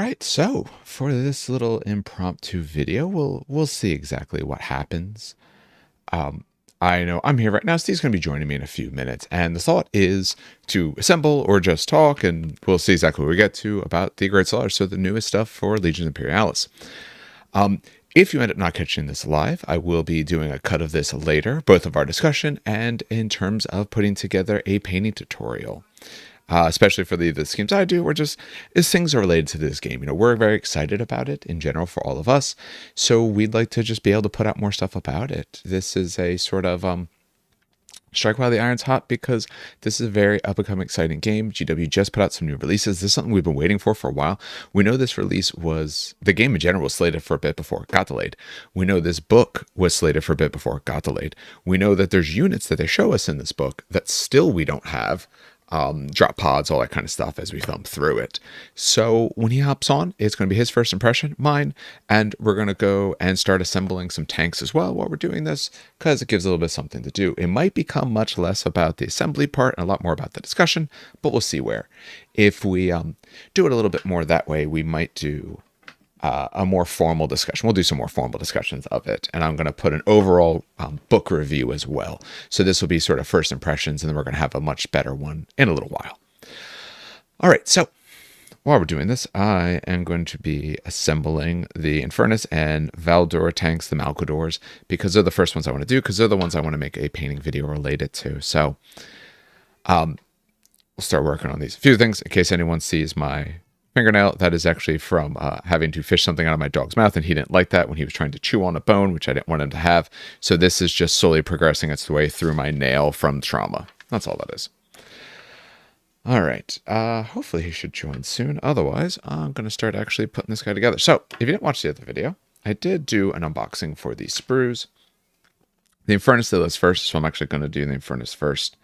right, so for this little impromptu video, we'll see exactly what happens. Um, I know I'm here right now. Steve's going to be joining me in a few minutes, and the thought is to assemble or just talk, and we'll see exactly what we get to about the Great Slaughter, so the newest stuff for Legions Imperialis. If you end up not catching this live, I will be doing a cut of this later, both of our discussion and in terms of putting together a painting tutorial. Especially for the schemes I do, or just as things are related to this game. We're very excited about it in general for all of us, so we'd like to just be able to put out more stuff about it. This is a sort of strike while the iron's hot, because this is a very up-and-coming, exciting game. GW just put out some new releases. This is something we've been waiting for a while. We know this release was, the game in general was slated for a bit before it got delayed. We know this book was slated for a bit before it got delayed. We know that there's units that they show us in this book that still we don't have. Drop pods, all that kind of stuff as we thumb through it. So when he hops on, it's going to be his first impression, mine, and we're going to go and start assembling some tanks as well while we're doing this, because it gives a little bit something to do. It might become much less about the assembly part and a lot more about the discussion, but we'll see where. If we do it a little bit more that way, we might do a more formal discussion. We'll do some more formal discussions of it, and I'm going to put an overall book review as well. So this will be sort of first impressions, and then we're going to have a much better one in a little while. All right, so while we're doing this, I am going to be assembling the Infernus and Valdor tanks, the Malcadors, because they're the first ones I want to do, because they're the ones I want to make a painting video related to. So we'll start working on these. A few things, in case anyone sees my fingernail, that is actually from having to fish something out of my dog's mouth, and he didn't like that when he was trying to chew on a bone, which I didn't want him to have. So this is just slowly progressing its way through my nail from trauma. That's all that is. All right. Hopefully he should join soon. Otherwise, I'm going to start actually putting this guy together. So if you didn't watch the other video, I did do an unboxing for these sprues. The Infernus did this first, so I'm actually going to do the Infernus first.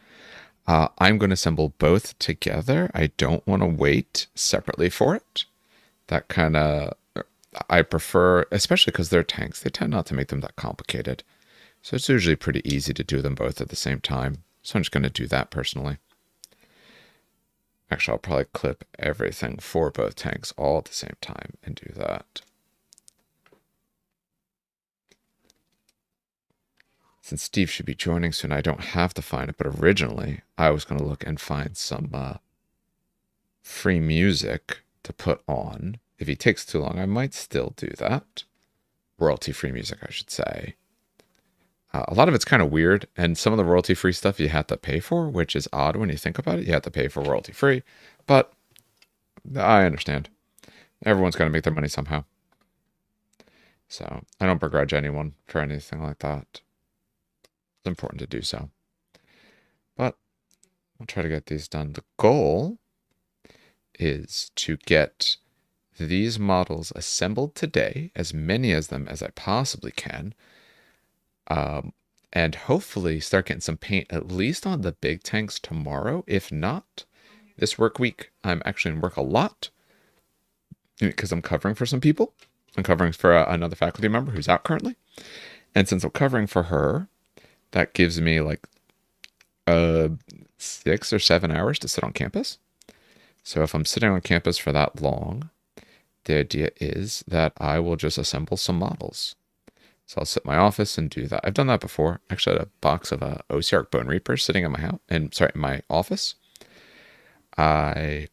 I'm going to assemble both together. I don't want to wait separately for it. That kind of, I prefer, especially because they're tanks, they tend not to make them that complicated. So it's usually pretty easy to do them both at the same time. So I'm just going to do that personally. Actually, I'll probably clip everything for both tanks all at the same time and do that. Since Steve should be joining soon, I don't have to find it, but originally I was going to look and find some free music to put on. If he takes too long, I might still do that. Royalty-free music, I should say. A lot of it's kind of weird, and some of the royalty-free stuff you have to pay for, which is odd when you think about it. You have to pay for royalty-free, but I understand. Everyone's got to make their money somehow. So I don't begrudge anyone for anything like that. It's important to do so. But I'll try to get these done. The goal is to get these models assembled today, as many of them as I possibly can, and hopefully start getting some paint at least on the big tanks tomorrow. If not, this work week, I'm actually in work a lot because I'm covering for some people. I'm covering for another faculty member who's out currently. And since I'm covering for her, that gives me like 6 or 7 hours to sit on campus. So if I'm sitting on campus for that long, the idea is that I will just assemble some models. So I'll sit in my office and do that. I've done that before. Actually, I had a box of OCR Bone Reapers sitting in my house, in my office. I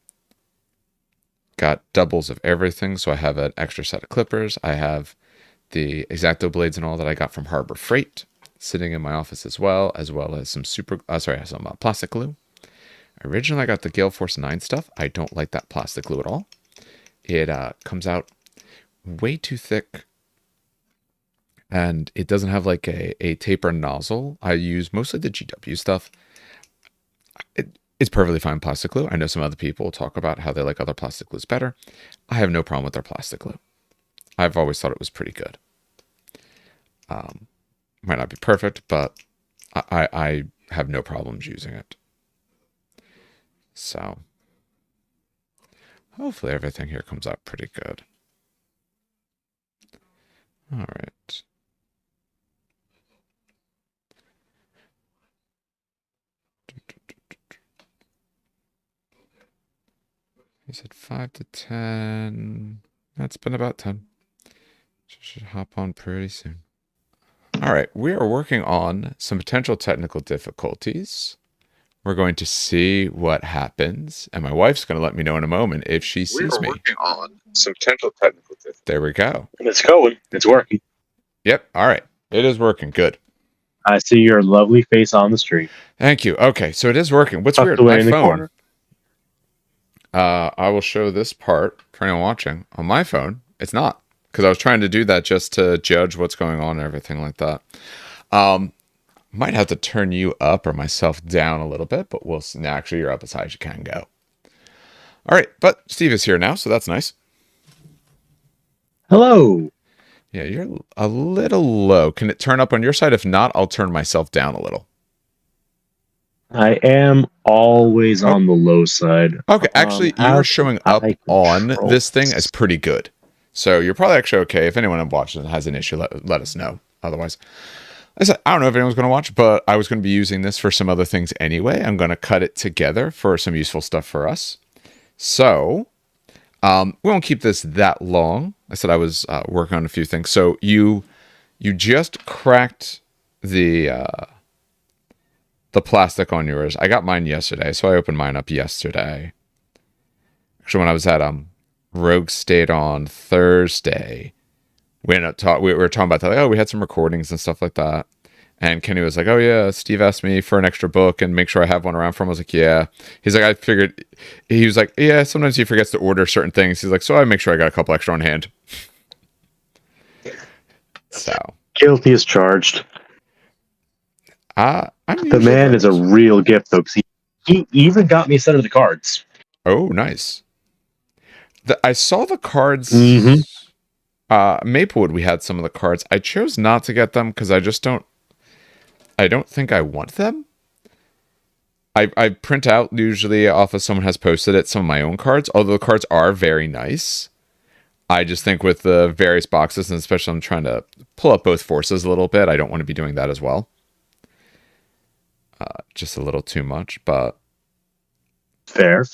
got doubles of everything, so I have an extra set of clippers. I have the X-Acto blades and all that I got from Harbor Freight sitting in my office as well as some plastic glue. Originally, I got the Gale Force 9 stuff. I don't like that plastic glue at all. It comes out way too thick, and it doesn't have like a taper nozzle. I use mostly the GW stuff. It's perfectly fine plastic glue. I know some other people talk about how they like other plastic glues better. I have no problem with their plastic glue. I've always thought it was pretty good. Might not be perfect, but I have no problems using it. So hopefully everything here comes out pretty good. All right. Is it 5 to 10? That's been about 10. Should hop on pretty soon. All right, we are working on some potential technical difficulties. We're going to see what happens, and my wife's going to let me know in a moment if she sees me. We're working on some potential technical difficulties. There we go. It's going. It's working. Yep. All right. It is working. Good. I see your lovely face on the stream. Thank you. Okay, so it is working. What's weird? Away My in the phone. corner. I will show this part for anyone watching. On my phone, it's not, because I was trying to do that just to judge what's going on and everything like that. Might have to turn you up or myself down a little bit, but we'll see. No, actually, you're up as high as you can go. All right, but Steve is here now, so that's nice. Hello. Yeah, you're a little low. Can it turn up on your side? If not, I'll turn myself down a little. I am always on the low side. Okay, actually, you're showing up on this thing as pretty good. So you're probably actually okay. If anyone watches and has an issue, let us know. Otherwise, I don't know if anyone's going to watch, but I was going to be using this for some other things anyway. I'm going to cut it together for some useful stuff for us. So we won't keep this that long. I said I was working on a few things. So you just cracked the plastic on yours. I got mine yesterday, so I opened mine up yesterday. Actually, when I was at Rogue State on Thursday, we were talking about that. Like, we had some recordings and stuff like that. And Kenny was like, "Oh yeah, Steve asked me for an extra book and make sure I have one around for him." I was like, "Yeah." He's like, "I figured." He was like, "Yeah, sometimes he forgets to order certain things." He's like, "So I make sure I got a couple extra on hand." So guilty as charged. The man is a real gift, though, because he even got me a set of the cards. Oh, nice. I saw the cards. Mm-hmm. Maplewood, we had some of the cards. I chose not to get them because I don't think I want them. I print out usually off of someone has posted it some of my own cards, although the cards are very nice. I just think with the various boxes, and especially I'm trying to pull up both forces a little bit, I don't want to be doing that as well. Just a little too much, but fair.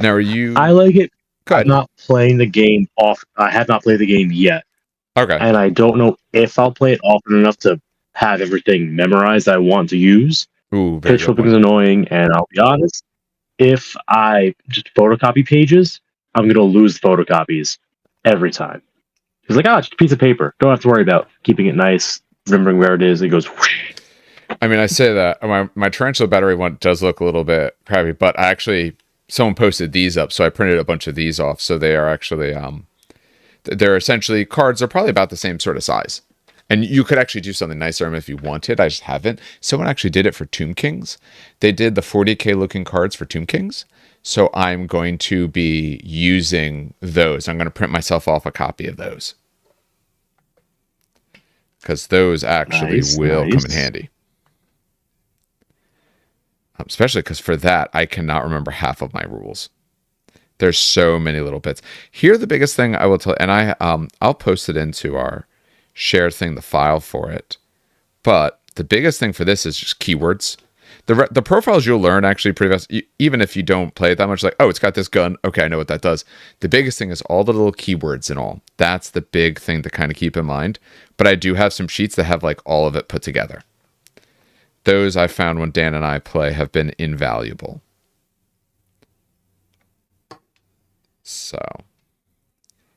Now, are you? I like it. I'm not playing the game off. I have not played the game yet. Okay. And I don't know if I'll play it often enough to have everything memorized I want to use. Ooh, page flipping is annoying, and I'll be honest, if I just photocopy pages, I'm going to lose photocopies every time. It's like, just a piece of paper. Don't have to worry about keeping it nice, remembering where it is. It goes whoosh. I mean, I say that my tarantula battery one does look a little bit crappy, but someone posted these up, so I printed a bunch of these off. So they are actually, they're essentially cards. They're probably about the same sort of size. And you could actually do something nicer if you wanted. I just haven't. Someone actually did it for Tomb Kings. They did the 40K looking cards for Tomb Kings. So I'm going to be using those. I'm going to print myself off a copy of those. Because those actually will come in handy. Especially because for that, I cannot remember half of my rules. There's so many little bits. Here, the biggest thing I will tell, and I'll post it into our share thing, the file for it. But the biggest thing for this is just keywords. The profiles you'll learn actually pretty fast, even if you don't play it that much. Like, oh, it's got this gun. Okay, I know what that does. The biggest thing is all the little keywords and all. That's the big thing to kind of keep in mind. But I do have some sheets that have like all of it put together. Those I found when Dan and I play have been invaluable. So,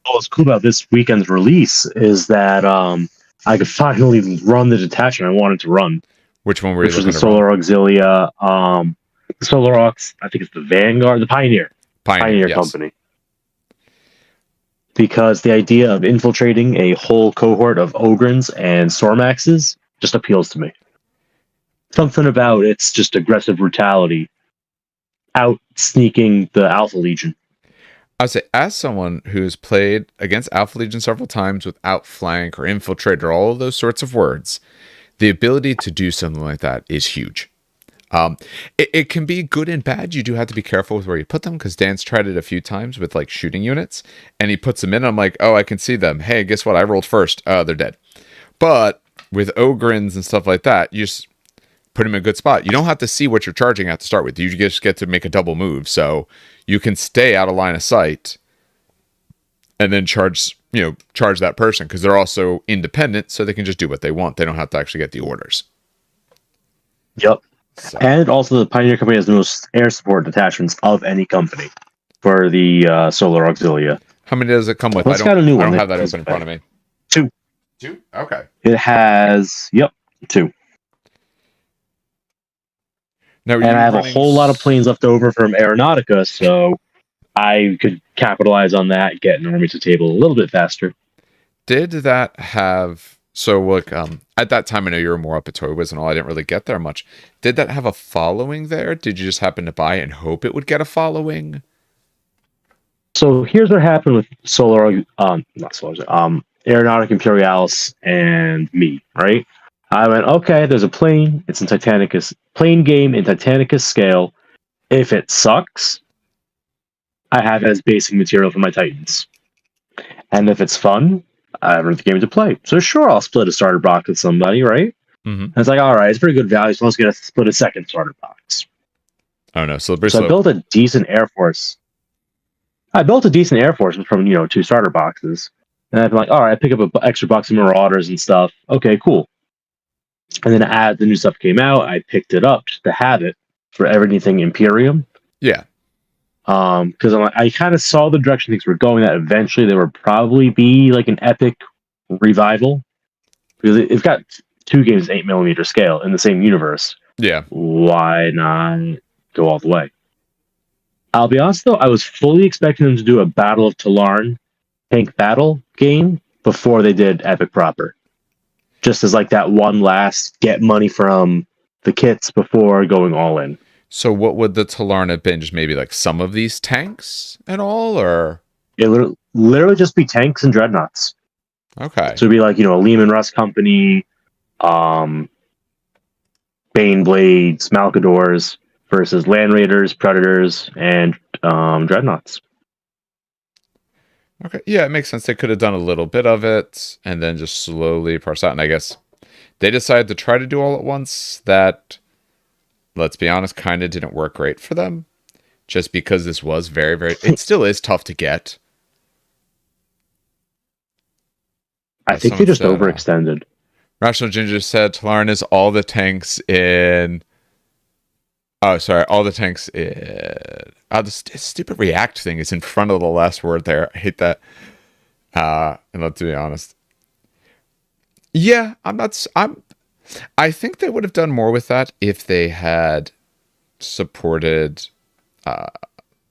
what's cool about this weekend's release is that I could finally run the detachment I wanted to run. Which one were you looking to run? Which was the Solar Auxilia, the Solar Aux, I think it's the Vanguard, the Pioneer yes. Company. Because the idea of infiltrating a whole cohort of Ogrins and Stormaxes just appeals to me. Something about it's just aggressive brutality, out sneaking the Alpha Legion. I'd say, as someone who's played against Alpha Legion several times with outflank or infiltrate or all of those sorts of words, the ability to do something like that is huge. It can be good and bad. You do have to be careful with where you put them, because Dan's tried it a few times with like shooting units, and he puts them in. And I'm like, oh, I can see them. Hey, guess what? I rolled first. They're dead. But with Ogrins and stuff like that, you just put him in a good spot. You don't have to see what you're charging at to start with. You just get to make a double move, so you can stay out of line of sight and then charge that person, because they're also independent, so they can just do what they want. They don't have to actually get the orders. Yep. So. And also, the Pioneer Company has the most air support detachments of any company for the Solar Auxilia. How many does it come with? Well, I don't have that open in front of me. 2. 2? Okay. It has 2. Now, and I have a whole lot of planes left over from Aeronautica, so I could capitalize on that, get an army to table a little bit faster. Did that have... So, look, at that time, I know you were more up at Toy Wiz and all. I didn't really get there much. Did that have a following there? Did you just happen to buy it and hope it would get a following? So here's what happened with Aeronautic Imperialis and me, right? I went, okay, there's a plane. It's in Titanicus. Plane game in Titanicus scale. If it sucks, I have it as basic material for my Titans. And if it's fun, I have the game to play. So sure, I'll split a starter box with somebody, right? Mm-hmm. And it's like, all right, it's pretty good value, so let's get split a second starter box. Oh no, so I built a decent Air Force. I built a decent Air Force from 2 starter boxes. And I'm like, all right, I pick up an extra box of Marauders and stuff. Okay, cool. And then as the new stuff came out, I picked it up just to have it for everything Imperium. Yeah. Because I kind of saw the direction things were going, that eventually there would probably be like an epic revival. Because it's got 2 games 8mm scale in the same universe. Yeah. Why not go all the way? I'll be honest though, I was fully expecting them to do a Battle of Talarn tank battle game before they did Epic proper. Just as like that one last get money from the kits before going all in. So what would the Talarn have been? Just maybe like some of these tanks and all, or? It would literally just be tanks and dreadnoughts. Okay. So it'd be like, a Lehman Russ Company, Bane Blades, Malcadors versus Land Raiders, Predators, and Dreadnoughts. Okay. Yeah, it makes sense. They could have done a little bit of it and then just slowly parse out. And I guess they decided to try to do all at once. That, let's be honest, kind of didn't work great for them. Just because this was very, very... It still is tough to get. I think they just overextended. Rational Ginger said Talarn is all the tanks in... Oh, sorry. All the tanks in... Oh, the stupid react thing is in front of the last word there. I hate that. And let's be honest. Yeah, I think they would have done more with that if they had supported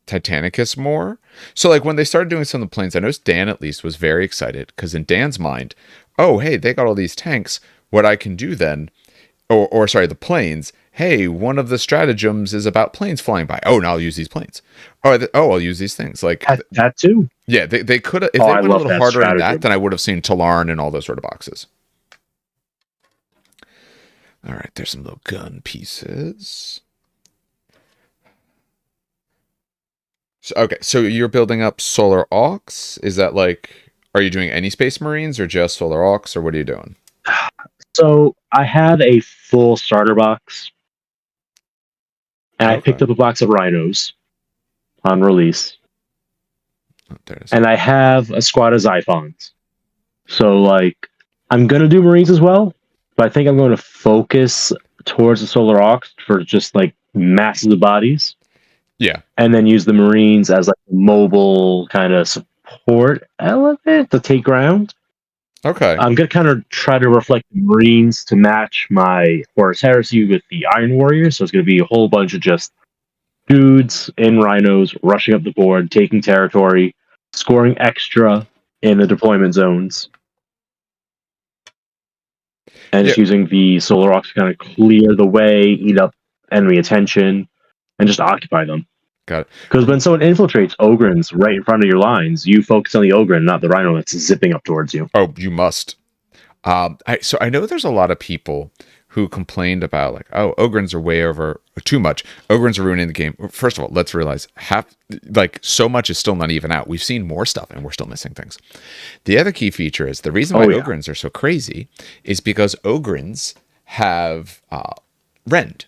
Titanicus more. So like when they started doing some of the planes, I noticed Dan at least was very excited, because in Dan's mind, oh, hey, they got all these tanks. What I can do then, or sorry, the planes. Hey, one of the stratagems is about planes flying by. Oh, now I'll use these planes. I'll use these things. Like that too. Yeah, they could have. If they went a little harder on that, then I would have seen Talarn and all those sort of boxes. All right, there's some little gun pieces. So, okay, so you're building up Solar Aux. Is that like, are you doing any Space Marines or just Solar Aux, or what are you doing? So I had a full starter box. And I picked up a box of Rhinos on release. Oh, and I have a squad of Xiphons. So, like, I'm going to do Marines as well, but I think I'm going to focus towards the Solar Aux for just, like, masses of bodies. Yeah. And then use the Marines as, like, a mobile kind of support element to take ground. Okay. I'm going to kind of try to reflect the Marines to match my Horus Heresy with the Iron Warriors. So it's going to be a whole bunch of just dudes in Rhinos rushing up the board, taking territory, scoring extra in the deployment zones. And just using the Solar Aux to kind of clear the way, eat up enemy attention, and just occupy them. Got it. Because when someone infiltrates Ogrins right in front of your lines, you focus on the Ogrin, not the Rhino that's zipping up towards you. Oh, you must. So I know there's a lot of people who complained about, like, oh, Ogrins are way over, too much. Ogrins are ruining the game. First of all, let's realize so much is still not even out. We've seen more stuff and we're still missing things. The other key feature is the reason why Ogrins are so crazy is because Ogrins have Rend.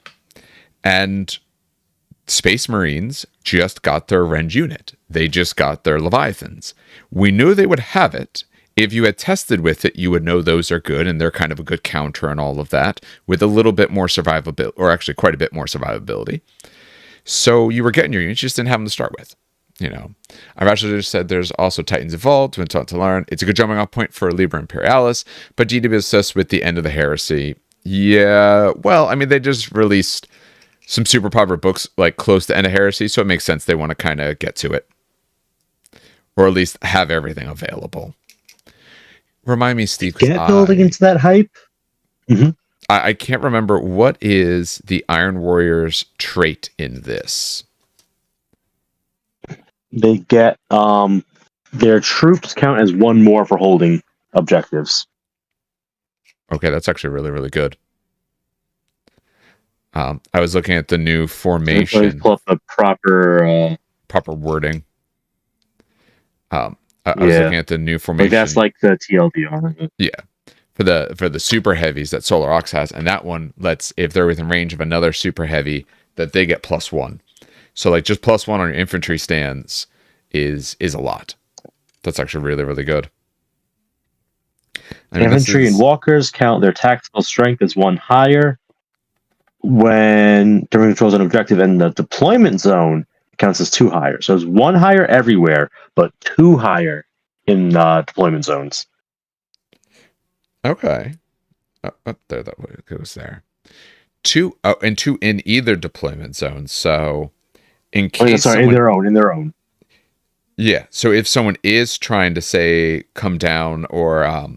And Space Marines just got their Rend unit. They just got their Leviathans. We knew they would have it. If you had tested with it, you would know those are good, and they're kind of a good counter and all of that, with a little bit more survivability, or actually quite a bit more survivability. So you were getting your units, you just didn't have them to start with. I've actually just said there's also Titans Evolved, been taught to learn. It's a good jumping off point for Liber Imperialis, but GW assists with the end of the heresy. Yeah, well, I mean, they just released some super popular books like close to end of heresy, so it makes sense they want to kind of get to it, or at least have everything available. Remind me, Steve, get building into that hype. Mm-hmm. I can't remember what is the Iron Warriors trait in this. They get their troops count as one more for holding objectives. Okay, that's actually really, really good. I was looking at the new formation. Pull up the proper wording. I was looking at the new formation. Like that's like the TLDR. Yeah, for the super heavies that Solar Ox has, and that one lets, if they're within range of another super heavy, that they get +1. So like just +1 on your infantry stands is a lot. That's actually really, really good. I mean, infantry and walkers count their tactical strength as 1 higher. When during controls an objective in the deployment zone, it counts as 2 higher. So it's 1 higher everywhere, but 2 higher in deployment zones. Okay. Up there, that way it goes there. 2 and 2 in either deployment zone. So in case in their own. Yeah. So if someone is trying to say come down, or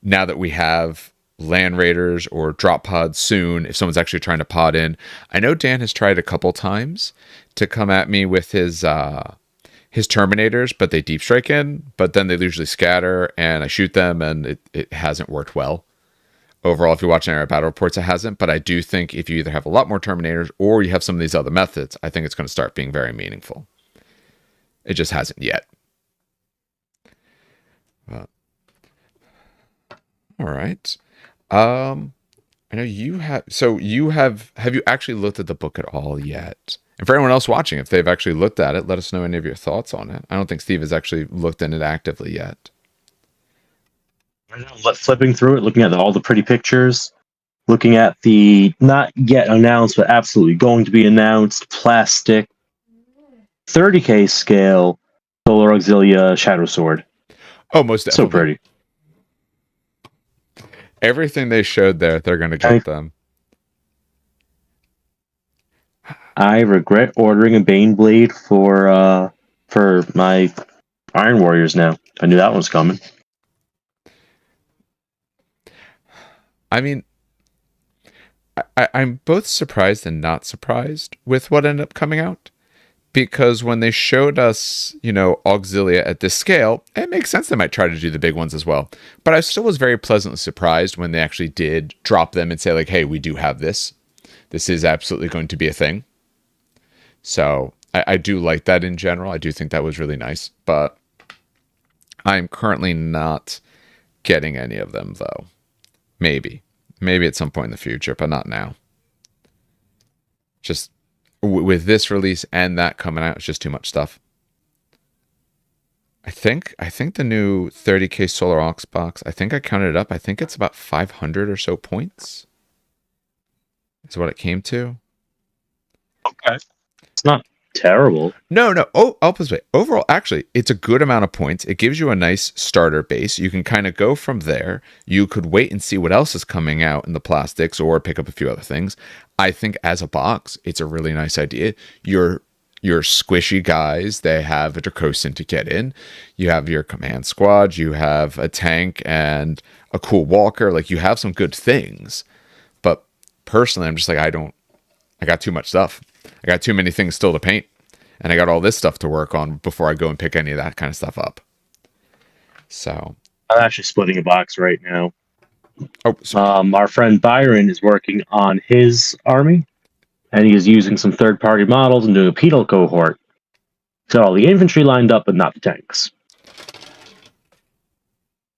now that we have land raiders or drop pods soon, if someone's actually trying to pod in, I know Dan has tried a couple times to come at me with his terminators, but they deep strike in, but then they usually scatter and I shoot them, and it hasn't worked well. Overall, if you're watching our battle reports, it hasn't, but I do think if you either have a lot more terminators or you have some of these other methods, I think it's going to start being very meaningful. It just hasn't yet. All right. I know you have. So have you actually looked at the book at all yet? And for anyone else watching, if they've actually looked at it, let us know any of your thoughts on it. I don't think Steve has actually looked at it actively yet. Flipping through it, looking at all the pretty pictures, looking at the not yet announced but absolutely going to be announced plastic 30K scale Solar Auxilia Shadow Sword. Oh, most definitely. So pretty. Everything they showed there, they're going to get them. I regret ordering a Bane Blade for my Iron Warriors now. I knew that one was coming. I mean, I'm both surprised and not surprised with what ended up coming out. Because when they showed us, Auxilia at this scale, it makes sense they might try to do the big ones as well. But I still was very pleasantly surprised when they actually did drop them and say, like, hey, we do have this. This is absolutely going to be a thing. So I do like that in general. I do think that was really nice. But I'm currently not getting any of them, though. Maybe at some point in the future, but not now. Just with this release and that coming out, it's just too much stuff. I think the new 30K Solar Ox box, I think I counted it up. I think it's about 500 or so points. Is what it came to. Okay. It's not terrible. No. Oh, I'll put this way. Overall, actually, it's a good amount of points. It gives you a nice starter base. You can kind of go from there. You could wait and see what else is coming out in the plastics or pick up a few other things. I think as a box, it's a really nice idea. Your squishy guys, they have a Dracosin to get in. You have your command squad. You have a tank and a cool walker. Like, you have some good things. But personally, I'm just like, I got too much stuff. I got too many things still to paint. And I got all this stuff to work on before I go and pick any of that kind of stuff up. So I'm actually splitting a box right now. Oh, our friend Byron is working on his army, and he is using some third-party models and doing a pedal cohort. So all the infantry lined up, but not the tanks.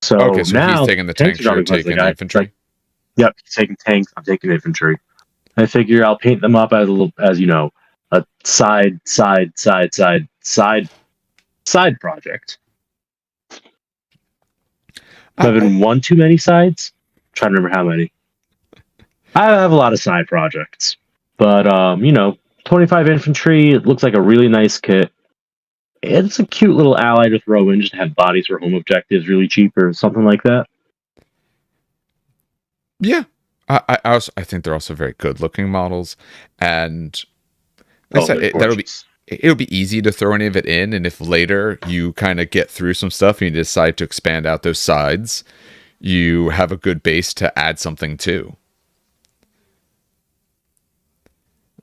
So now he's taking the tanks, you're taking the infantry? Yep, he's taking tanks, I'm taking infantry. I figure I'll paint them up as a little, as you know, a side project. I Having one too many sides. I'm trying to remember how many. I have a lot of side projects, but 25 infantry. It looks like a really nice kit. It's a cute little ally to throw in just to have bodies for home objectives really cheap or something like that. Yeah, I think they're also very good looking models, and like I Oh, said, they're gorgeous. it'll be easy to throw any of it in, and if later you kind of get through some stuff and you decide to expand out those sides, you have a good base to add something to.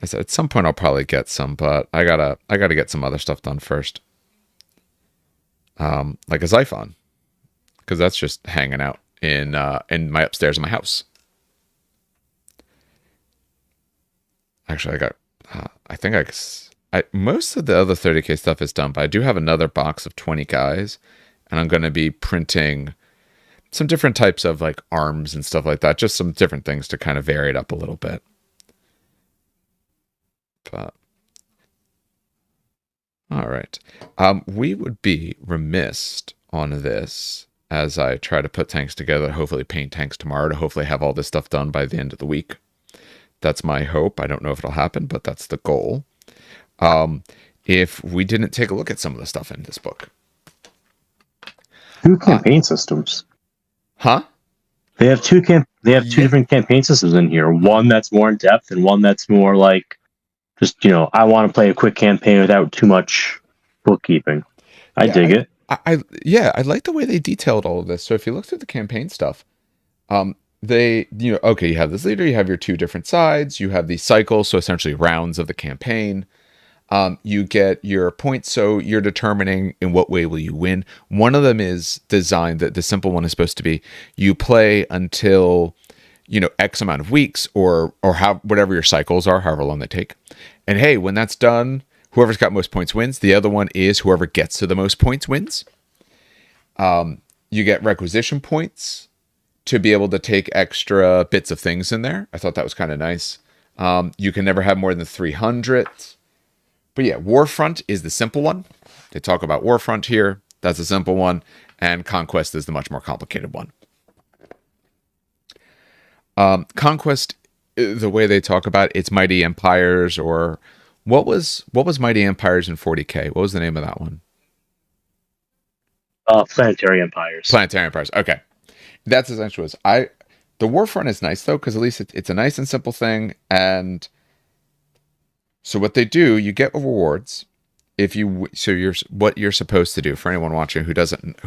I said at some point I'll probably get some, but I gotta get some other stuff done first, like a Xiphon, because that's just hanging out in my upstairs in my house. Actually, I got I think most of the other 30K stuff is done, but I do have another box of 20 guys, and I'm going to be printing some different types of like arms and stuff like that, just some different things to kind of vary it up a little bit. But all right, we would be remiss on this as I try to put tanks together. Hopefully, paint tanks tomorrow to hopefully have all this stuff done by the end of the week. That's my hope. I don't know if it'll happen, but that's the goal. If we didn't take a look at some of the stuff in this book. Two campaign systems. Huh? They have two different campaign systems in here. One that's more in depth, and one that's more like just I want to play a quick campaign without too much bookkeeping. I dig it. I like the way they detailed all of this. So if you look through the campaign stuff, they okay, you have this leader, you have your two different sides, you have these cycles, so essentially rounds of the campaign. You get your points, so you're determining in what way will you win. One of them is designed that the simple one is supposed to be you play until X amount of weeks or how whatever your cycles are, however long they take. And hey, when that's done, whoever's got most points wins. The other one is whoever gets to the most points wins. You get requisition points to be able to take extra bits of things in there. I thought that was kind of nice. You can never have more than 300. But yeah, Warfront is the simple one. They talk about Warfront here. That's a simple one. And Conquest is the much more complicated one. Conquest, the way they talk about it's Mighty Empires, or what was Mighty Empires in 40K? What was the name of that one? Planetary Empires. Planetary Empires. Okay. That's essentially what the Warfront is nice though, because at least it's a nice and simple thing. And so what they do, you get rewards what you're supposed to do for anyone watching who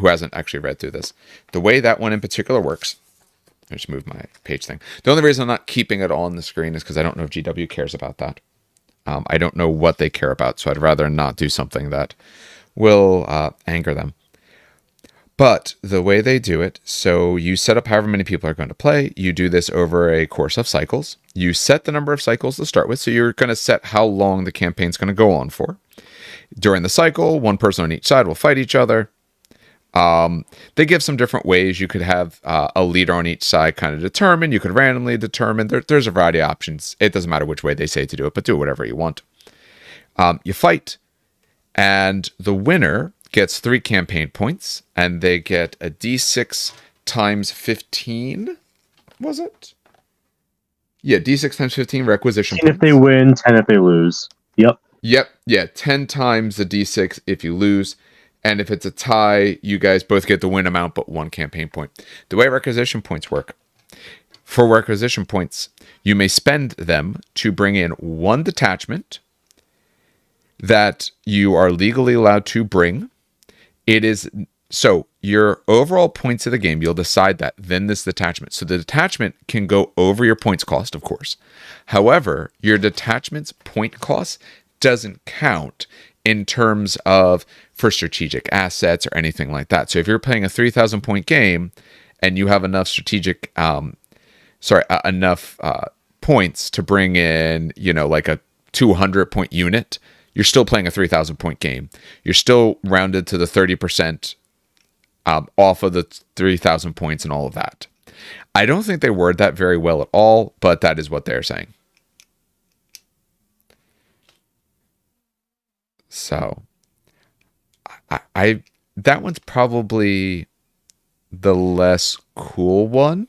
hasn't actually read through this. The way that one in particular works, I just moved my page thing. The only reason I'm not keeping it all on the screen is because I don't know if GW cares about that. I don't know what they care about, so I'd rather not do something that will anger them. But the way they do it, so you set up however many people are going to play. You do this over a course of cycles. You set the number of cycles to start with, so you're going to set how long the campaign's going to go on for. During the cycle, one person on each side will fight each other. They give some different ways. You could have a leader on each side kind of determine. You could randomly determine. There's a variety of options. It doesn't matter which way they say to do it, but do whatever you want. You fight, and the winner gets 3 campaign points, and they get a d6 times 15. Was it? Yeah, d6 times 15 requisition 10 points. if they win, 10 if they lose. Yep. Yeah, 10 times the d6 if you lose. And if it's a tie, you guys both get the win amount, but 1 campaign point. The way requisition points work. For requisition points, you may spend them to bring in 1 detachment that you are legally allowed to bring. It is so your overall points of the game, you'll decide that, then this detachment. So the detachment can go over your points cost, of course. However, your detachment's point cost doesn't count in terms of for strategic assets or anything like that. So if you're playing a 3,000 point game and you have enough enough points to bring in, like a 200 point unit, you're still playing a 3,000 point game. You're still rounded to the 30% off of the 3,000 points and all of that. I don't think they word that very well at all, but that is what they're saying. So I that one's probably the less cool one,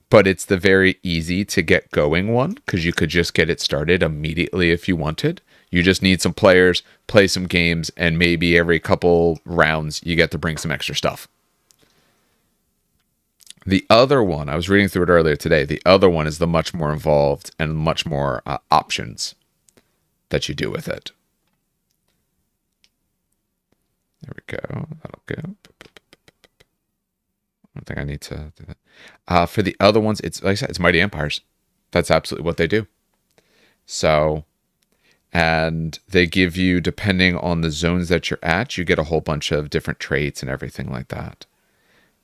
but it's the very easy to get going one because you could just get it started immediately if you wanted. You just need some players, play some games, and maybe every couple rounds you get to bring some extra stuff. The other one, I was reading through it earlier today. The other one is the much more involved and much more options that you do with it. There we go. That'll go. I don't think I need to do that. For the other ones, it's like I said, it's Mighty Empires. That's absolutely what they do. So, and they give you, depending on the zones that you're at, you get a whole bunch of different traits and everything like that.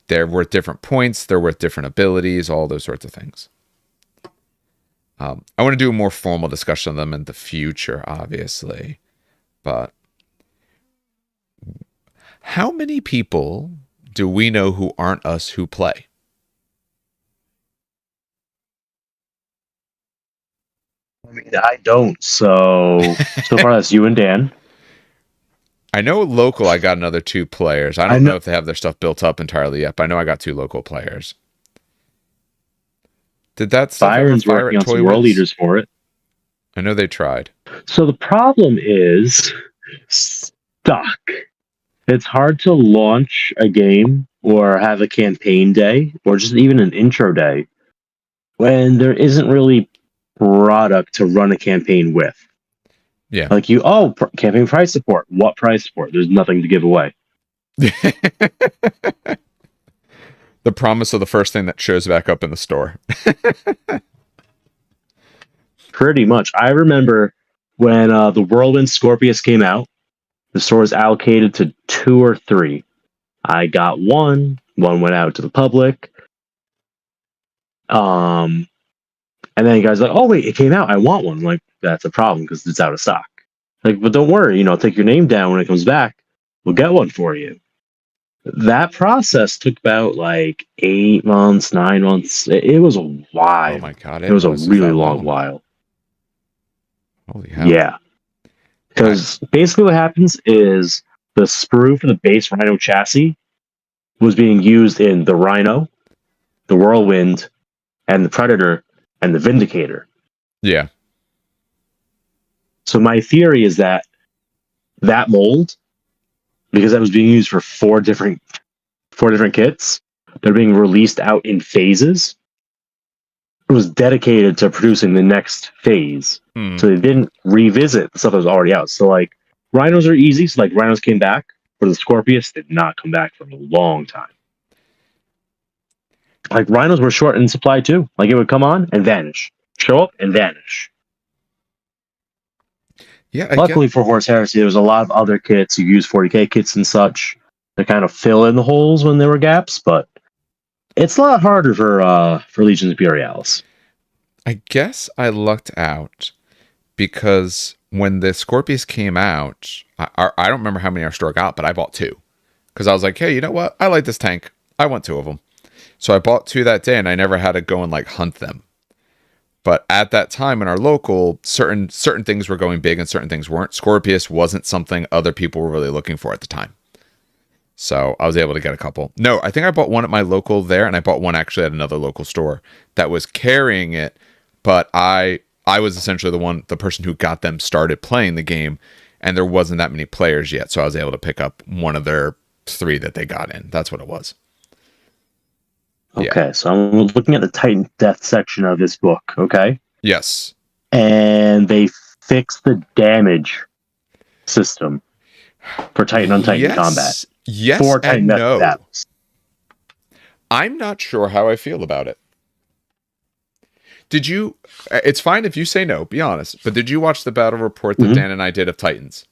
They're worth different points. They're worth different abilities, all those sorts of things. I want to do a more formal discussion of them in the future, obviously. But how many people do we know who aren't us who play? I mean, I don't. So far that's you and Dan. I know local, I got another 2 players. I I don't know know if they have their stuff built up entirely yet, but I know I got 2 local players. Did that stuff ever Byron's fire working at on some Toy world Wiz? leaders for it. I know they tried. So the problem is stock. It's hard to launch a game or have a campaign day or just even an intro day when there isn't really product to run a campaign with. Yeah. Like campaign price support. What price support? There's nothing to give away. The promise of the first thing that shows back up in the store. Pretty much. I remember when the Whirlwind Scorpius came out, the store was allocated to 2 or 3. I got one. One went out to the public. And then you guys are like, oh wait, it came out. I want one. I'm like, that's a problem because it's out of stock. Like, but don't worry. Take your name down when it comes back. We'll get one for you. That process took about like 8 months, 9 months. It was a while. Oh my god, it was a really long while. Holy hell. Yeah. Because basically what happens is the sprue for the base Rhino chassis was being used in the Rhino, the Whirlwind, and the Predator, and the Vindicator. Yeah. So my theory is that mold, because that was being used for 4 different kits, they're being released out in phases. It was dedicated to producing the next phase. So they didn't revisit the stuff that was already out. So like Rhinos are easy. So like Rhinos came back, but the Scorpius did not come back for a long time. Like Rhinos were short in supply too. Like it would come on and vanish, show up and vanish. Yeah. Luckily for Horse Heresy, there was a lot of other kits. You use 40k kits and such to kind of fill in the holes when there were gaps, but it's a lot harder for Legions Imperialis. I guess I lucked out because when the Scorpius came out, I don't remember how many our store got, but I bought 2 because I was like, hey, you know what? I like this tank. I want 2 of them. So I bought 2 that day, and I never had to go and like hunt them. But at that time in our local, certain things were going big and certain things weren't. Scorpius wasn't something other people were really looking for at the time. So I was able to get a couple. No, I think I bought one at my local there, and I bought one actually at another local store that was carrying it. But I was essentially the person who got them started playing the game, and there wasn't that many players yet. So I was able to pick up one of their 3 that they got in. That's what it was. Okay, so I'm looking at the Titan Death section of this book, okay? Yes. And they fixed the damage system for Titan on Titan combat. Yes, for Titan Death no. battles. I'm not sure how I feel about it. Did you... It's fine if you say no, be honest. But did you watch the battle report that Dan and I did of Titans?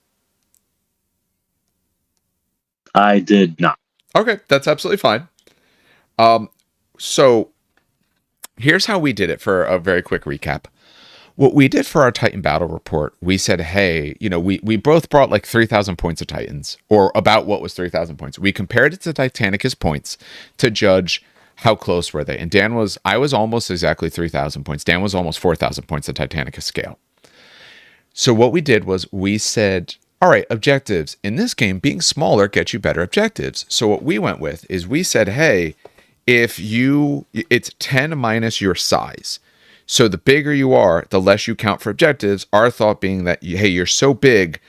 I did not. Okay, that's absolutely fine. So here's how we did it for a very quick recap. What we did for our Titan battle report, we said, hey, we both brought like 3,000 points of Titans, or about what was 3,000 points. We compared it to Titanicus points to judge how close were they. And I was almost exactly 3,000 points. Dan was almost 4,000 points of Titanicus scale. So what we did was we said, all right, objectives. In this game, being smaller gets you better objectives. So what we went with is we said, hey, it's 10 minus your size. So the bigger you are, the less you count for objectives. Our thought being that, hey, you're so big,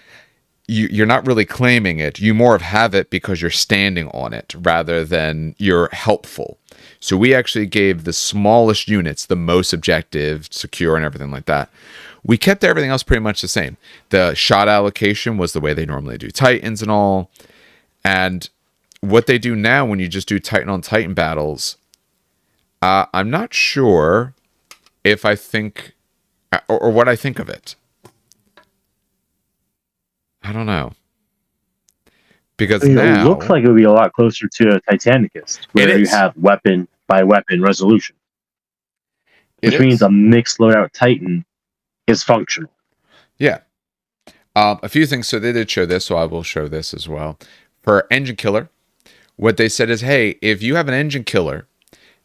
you're not really claiming it. You more of have it because you're standing on it rather than you're helpful. So we actually gave the smallest units the most objective, secure, and everything like that. We kept everything else pretty much the same. The shot allocation was the way they normally do Titans and all. And what they do now when you just do Titan on Titan battles, I'm not sure if I think or what I think of it. I don't know. Because I mean, it looks now like it would be a lot closer to a Titanicus, it where you is. have weapon by weapon resolution, It which means is. a mixed loadout Titan is functional. Yeah. A few things. So they did show this, so I will show this as well. For engine killer, what they said is, hey, if you have an engine killer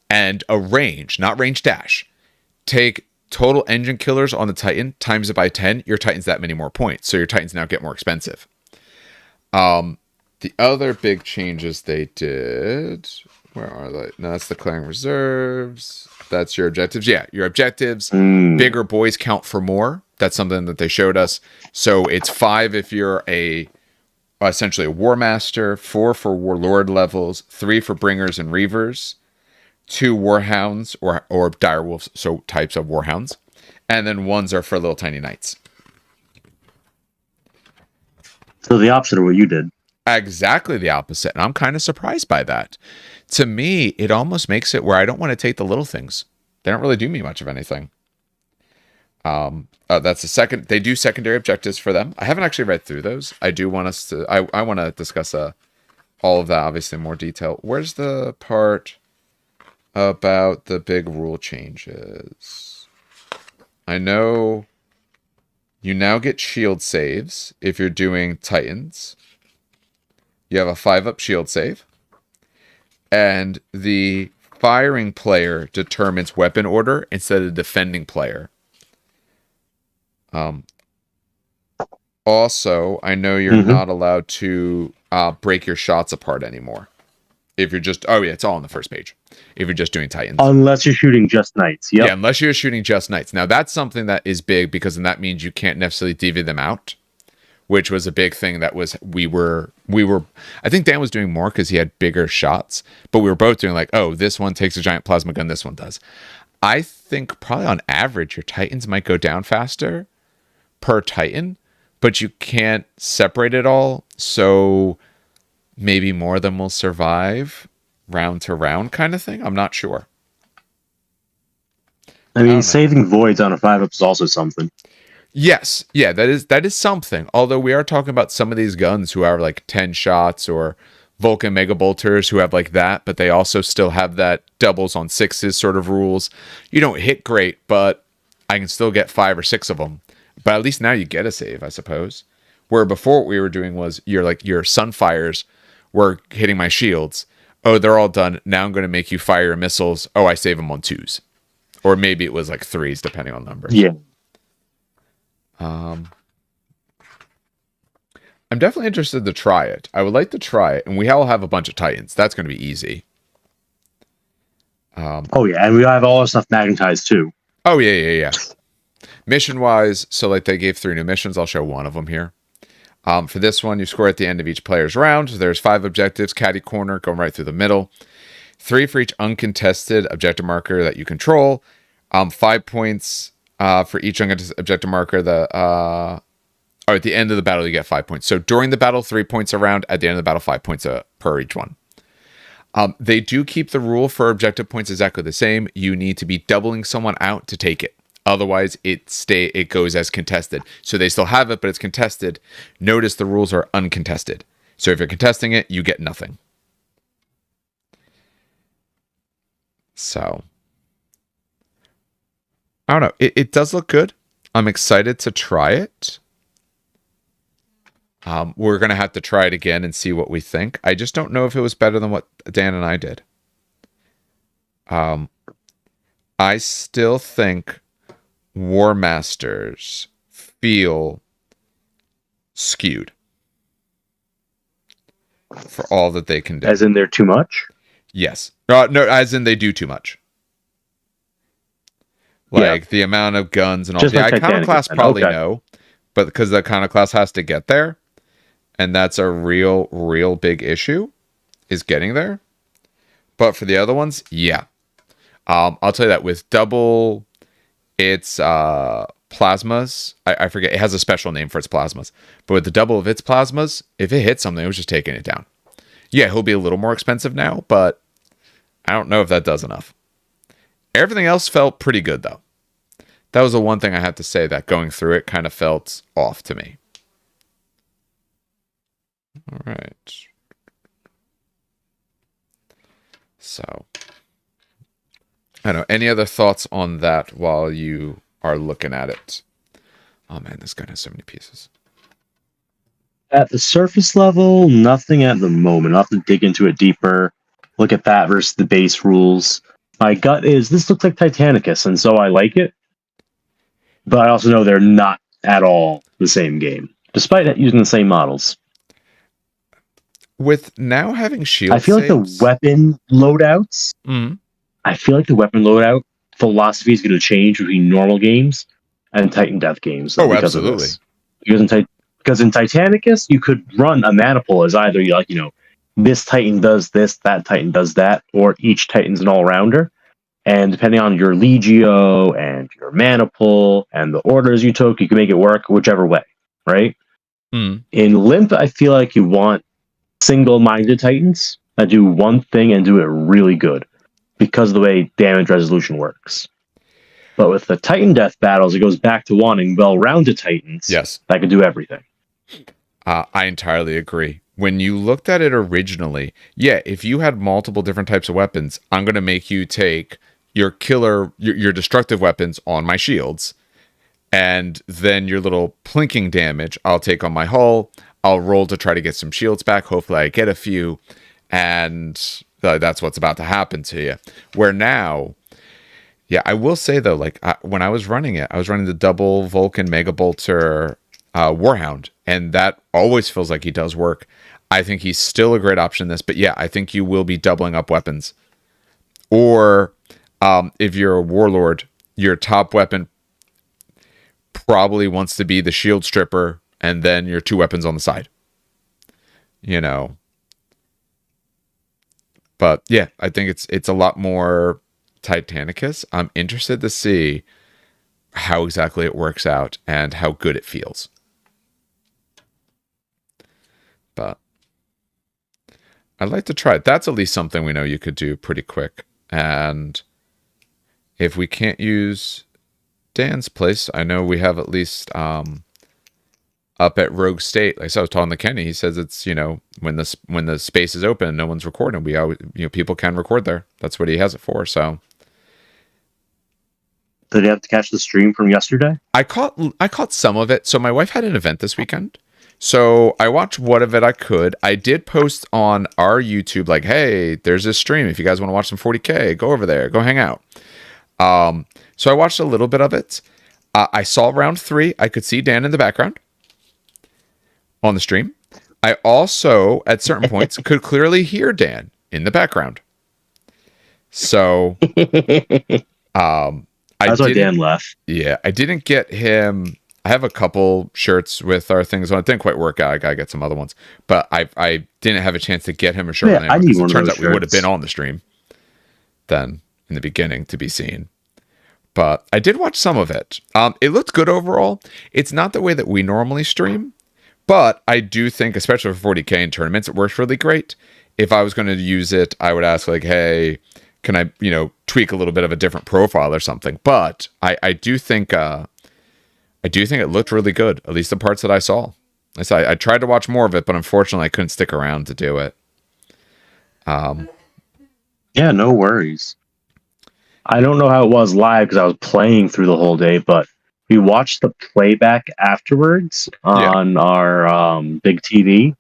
and a range, not range dash, take total engine killers on the Titan, times it by 10, your Titan's that many more points. So your Titans now get more expensive. The other big changes they did, where are they? No, that's declaring reserves. That's your objectives. Yeah, your objectives. Bigger boys count for more. That's something that they showed us. So it's 5 if you're essentially a war master, 4 for warlord levels, 3 for bringers and reavers, 2 warhounds or direwolves, so types of warhounds, and then 1s are for little tiny knights. So the opposite of what you did. Exactly the opposite. And I'm kind of surprised by that. To me, it almost makes it where I don't want to take the little things. They don't really do me much of anything. That's the second. They do secondary objectives for them. I haven't actually read through those. I do want us to. I want to discuss all of that obviously in more detail. Where's the part about the big rule changes? I know you now get shield saves if you're doing Titans. You have a 5-up shield save. And the firing player determines weapon order instead of the defending player. Also, I know you're not allowed to break your shots apart anymore. If you're just... Oh, yeah, it's all on the first page. If you're just doing Titans. Unless you're shooting just knights. Yep. Yeah, unless you're shooting just knights. Now, that's something that is big because then that means you can't necessarily divvy them out, which was a big thing that was we were I think Dan was doing more because he had bigger shots, but we were both doing like, oh, this one takes a giant plasma gun, this one does. I think probably on average your Titans might go down faster per Titan, but you can't separate it all, so maybe more of them will survive round to round kind of thing. I'm not sure. I mean, saving voids on a 5-up is also something. Yes, yeah, that is something. Although we are talking about some of these guns who have like 10 shots, or Vulcan Mega Bolters who have like that, but they also still have that doubles on 6s sort of rules. You don't hit great, but I can still get 5 or 6 of them. But at least now you get a save, I suppose. Where before what we were doing was your Sunfires were hitting my shields. Oh, they're all done. Now I'm going to make you fire your missiles. Oh, I save them on 2s. Or maybe it was like 3s, depending on numbers. Yeah. I'm definitely interested to try it. I would like to try it, and we all have a bunch of Titans. That's going to be easy. Oh yeah, and we have all our stuff magnetized too. Oh yeah. Mission-wise, so like they gave 3 new missions. I'll show one of them here. For this one, you score at the end of each player's round. There's 5 objectives, caddy corner, going right through the middle. 3 for each uncontested objective marker that you control. 5 points for each uncontested objective marker. At the end of the battle, you get 5 points. So during the battle, 3 points a round. At the end of the battle, 5 points per each one. They do keep the rule for objective points exactly the same. You need to be doubling someone out to take it. Otherwise, it goes as contested. So they still have it, but it's contested. Notice the rules are uncontested. So if you're contesting it, you get nothing. So, I don't know. It does look good. I'm excited to try it. We're going to have to try it again and see what we think. I just don't know if it was better than what Dan and I did. I still think War Masters feel skewed for all that they can do. As in they're too much? Yes. No, as in they do too much. Like the amount of guns and all. Just The like iconoclast Titanic, probably okay. no, but because the iconoclast has to get there, and that's a real big issue, is getting there. But for the other ones, yeah. I'll tell you that with double its plasmas, I forget, it has a special name for its plasmas, but with the double of its plasmas, if it hits something, it was just taking it down. Yeah, he'll be a little more expensive now, but I don't know if that does enough. Everything else felt pretty good, though. That was the one thing I have to say that going through it kind of felt off to me. All right. So, I don't know. Any other thoughts on that while you are looking at it? Oh man, this gun has so many pieces. At the surface level, nothing at the moment. I'll have to dig into it deeper, look at that versus the base rules. My gut is this looks like Titanicus, and so I like it. But I also know they're not at all the same game, despite using the same models. With now having shield I feel like saves, the weapon loadouts. I feel like the weapon loadout philosophy is going to change between normal games and Titan Death games. Oh, because absolutely. Of this. Because in Titanicus, you could run a maniple as either this Titan does this, that Titan does that, or each Titan's an all-rounder. And depending on your Legio and your maniple and the orders you took, you can make it work whichever way, right? In Limp, I feel like you want single-minded Titans that do one thing and do it really good because of the way damage resolution works. But with the Titan Death battles, it goes back to wanting well-rounded Titans that can do everything. I entirely agree. When you looked at it originally, yeah, if you had multiple different types of weapons, I'm going to make you take your killer, your destructive weapons on my shields, and then your little plinking damage I'll take on my hull. I'll roll to try to get some shields back. Hopefully I get a few, and that's what's about to happen to you. Where now, yeah, I will say though, like when I was running it, I was running the double Vulcan Mega Bolter Warhound, and that always feels like he does work. I think he's still a great option in this, but yeah, I think you will be doubling up weapons. Or if you're a warlord, your top weapon probably wants to be the shield stripper, and then your two weapons on the side. But yeah, I think it's a lot more Titanicus. I'm interested to see how exactly it works out and how good it feels. But I'd like to try it. That's at least something we know you could do pretty quick. And if we can't use Dan's place, I know we have at least up at Rogue State. Like I was talking to Kenny, he says it's when the space is open and no one's recording, we always people can record there. That's what he has it for. So did you have to catch the stream from yesterday? I caught some of it. So my wife had an event this weekend. So I watched what of it I could. I did post on our YouTube like, hey, there's this stream. If you guys want to watch some 40K, go over there. Go hang out. So I watched a little bit of it. I saw round 3. I could see Dan in the background on the stream. I also, at certain points, could clearly hear Dan in the background. So that's why Dan left. Yeah, I didn't get him. I have a couple shirts with our things on. It didn't quite work out. I gotta get some other ones, but I didn't have a chance to get him a shirt. Yeah, I need one of those turns out shirts. we would have been on the stream then in the beginning to be seen. But I did watch some of it. It looked good overall. It's not the way that we normally stream, but I do think, especially for 40K in tournaments, it works really great. If I was going to use it, I would ask like, hey, can I, tweak a little bit of a different profile or something? But I do think it looked really good, at least the parts that I saw. I tried to watch more of it, but unfortunately I couldn't stick around to do it. Yeah, no worries. I don't know how it was live because I was playing through the whole day, but we watched the playback afterwards on our big TV,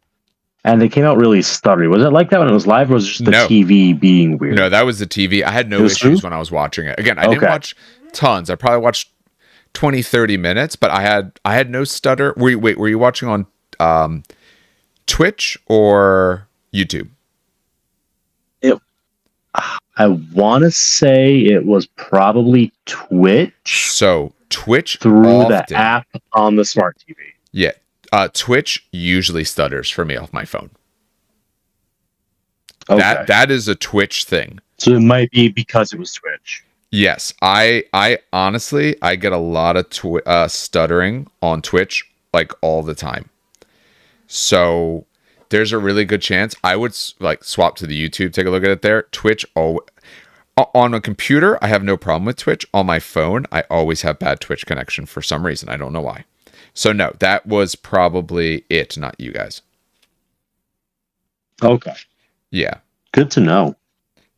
and it came out really stuttery. Was it like that when it was live, or was it just the TV being weird? No, that was the TV. I had no issues when I was watching it. Again, I didn't watch tons. I probably watched 20, 30 minutes, but I had no stutter. Were you watching on Twitch or YouTube? It, I want to say it was probably Twitch So Twitch through the often, app on the smart TV. yeah. Twitch usually stutters for me off my phone. Okay. That is a Twitch thing. So it might be because it was Twitch. Yes, I honestly I get a lot of stuttering on Twitch like all the time. So there's a really good chance I would like swap to the YouTube, take a look at it there. Twitch, on a computer, I have no problem with Twitch. On my phone, I always have bad Twitch connection for some reason. I don't know why. So no, that was probably it, not you guys. Okay. Yeah. Good to know.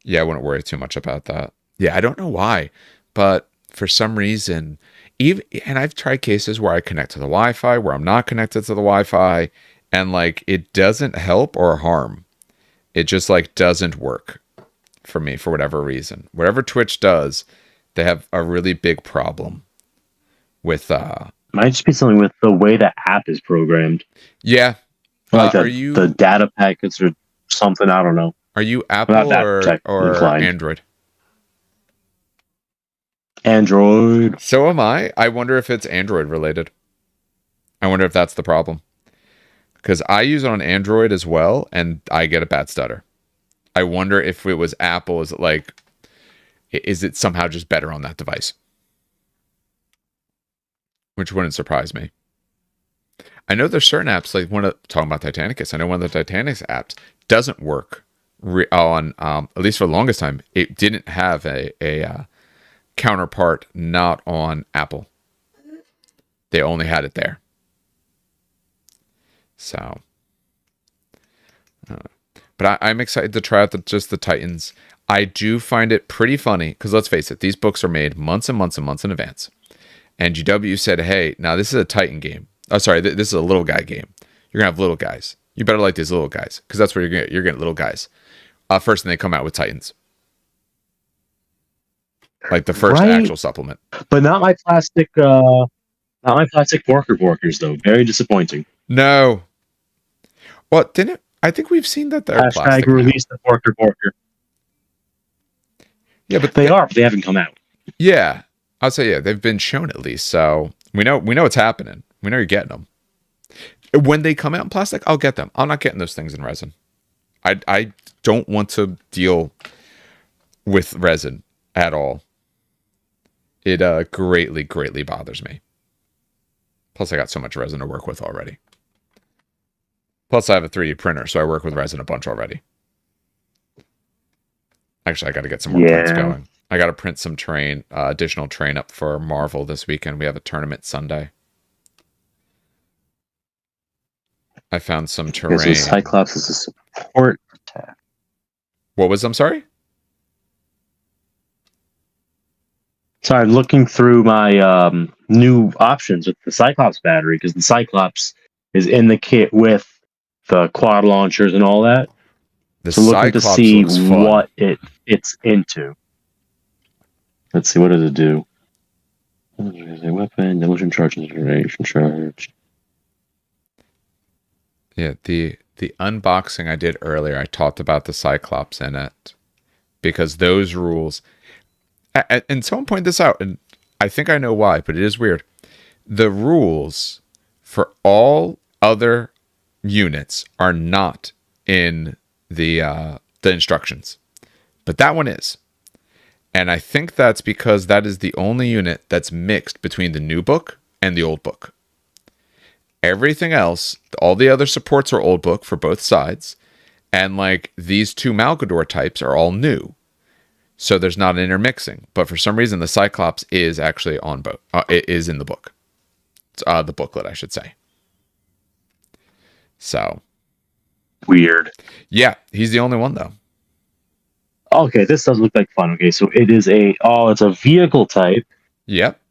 Yeah, I wouldn't worry too much about that. Yeah, I don't know why, but for some reason, and I've tried cases where I connect to the Wi-Fi, where I'm not connected to the Wi-Fi, and like it doesn't help or harm. It just like doesn't work for me for whatever reason. Whatever Twitch does, they have a really big problem with Might just be something with the way the app is programmed. yeah. Like Are the data packets or something, I don't know. you Not Apple that or inclined. Android? Android. So am I. I wonder if it's Android related. I wonder if that's the problem. Because I use it on Android as well, and I get a bad stutter. I wonder if it was Apple. Is it somehow just better on that device? Which wouldn't surprise me. I know there's certain apps, like talking about Titanicus. I know one of the Titanicus apps doesn't work on, at least for the longest time. It didn't have a counterpart not on Apple. They only had it there. So, but I'm excited to try out just the Titans. I do find it pretty funny because let's face it, these books are made months and months and months in advance. And GW said, "Hey, now this is a Titan game. Oh, sorry, this is a little guy game. You're gonna have little guys. You better like these little guys because that's what you're gonna get. You're getting little guys. First, and they come out with Titans, like the first actual supplement. But not my plastic. Not my plastic Borkers though. Very disappointing. No. Well, didn't I think we've seen that they're plastic release the Borker. Yeah, but they are. But they haven't come out. Yeah, I'll say yeah. They've been shown at least, so we know what's happening. We know you're getting them. When they come out in plastic, I'll get them. I'm not getting those things in resin. I don't want to deal with resin at all. It greatly bothers me. Plus, I got so much resin to work with already. Plus, I have a 3D printer, so I work with resin a bunch already. Actually, I got to get some more prints going. I got to print some additional train up for Marvel this weekend. We have a tournament Sunday. I found some terrain. So Cyclops is a support attack. I'm sorry? Sorry, I'm looking through my new options with the Cyclops battery because the Cyclops is in the kit with the quad launchers and all that. So looking to see what it fits into. Let's see, what does it do? A weapon, demolition charge, generation charge. Yeah, the unboxing I did earlier, I talked about the Cyclops in it because those rules. And someone pointed this out, and I think I know why, but it is weird. The rules for all other units are not in the instructions, but that one is. And I think that's because that is the only unit that's mixed between the new book and the old book. Everything else, all the other supports are old book for both sides, and like these two Malgador types are all new. So there's not an intermixing, but for some reason the Cyclops is actually on both. It is in the book, the booklet, I should say. So weird. Yeah, he's the only one though. Okay, this does look like fun. Okay, so it is it's a vehicle type. Yep.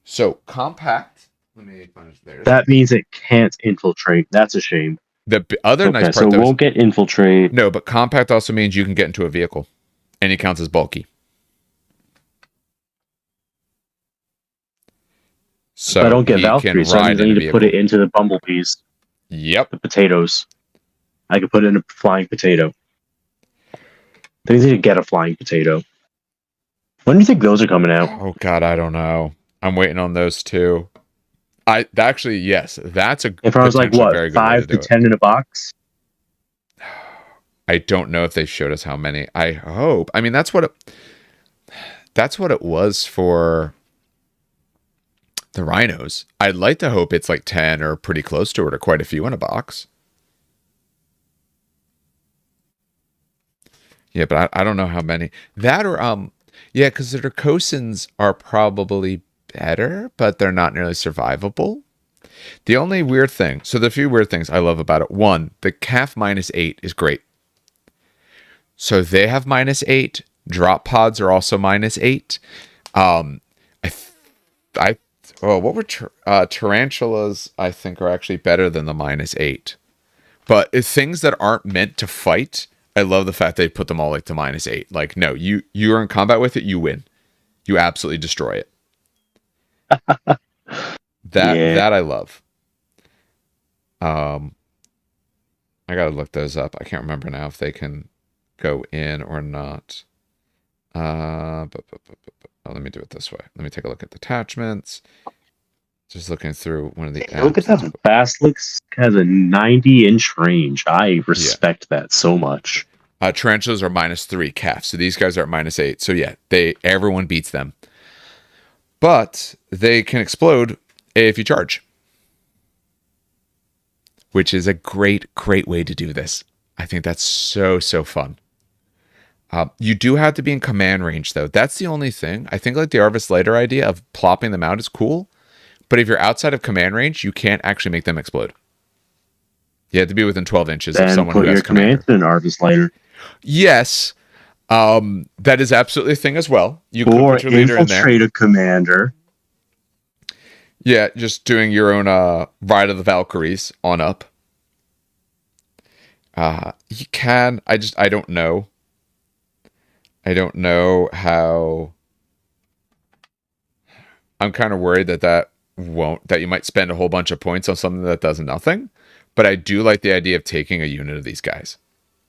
So compact. Let me find it there. That means it can't infiltrate. That's a shame. The other nice part, so it won't get infiltrate. No, but compact also means you can get into a vehicle, and it counts as bulky. If I So don't get he can Valkyries, so that ride means I in a need to put it vehicle. into the bumblebees, Yep. the potatoes. I could put it in a flying potato. They need to get a flying potato. When do you think those are coming out? Oh God, I don't know. I'm waiting on those two. I actually, yes, that's a If I was like, potentially what, very good way to 5 to do it. 10 in a box? I don't know if they showed us how many. I hope. I mean, that's what it was for the rhinos. I'd like to hope it's like 10 or pretty close to it or quite a few in a box. Yeah, but I don't know how many. That or yeah, because the Dracosans are probably better, but they're not nearly survivable. The only weird thing, so the few weird things I love about it. One, the calf -8 is great. So they have -8. Drop pods are also -8. Um, I, th- I, oh, what were tarantulas? I think are actually better than the -8. But if things that aren't meant to fight, I love the fact they put them all like to -8. Like, no, you're in combat with it, you win. You absolutely destroy it. That Yeah. that I love. Um, I gotta look those up. I can't remember now if they can go in or not. Oh, let me do it this way. Let me take a look at detachments. Just looking through one of the Look at apps. that. Basilisk has a 90-inch range. I Yeah. respect that so much. Tarantulas are -3 calf. So these guys are at -8. So yeah, everyone beats them. But they can explode if you charge, which is a great, great way to do this. I think that's so, so fun. You do have to be in command range, though. That's the only thing. I think like the Arvis Lighter idea of plopping them out is cool. But if you're outside of command range, you can't actually make them explode. You have to be within 12 inches of Then someone who put has your commands commander. in an Arvis Lighter. Yes, that is absolutely a thing as well. You could Or put your leader in there. infiltrate a commander. Yeah, just doing your own Ride of the Valkyries on up. You can. I don't know. I don't know how. I'm kind of worried that you might spend a whole bunch of points on something that does nothing. But I do like the idea of taking a unit of these guys.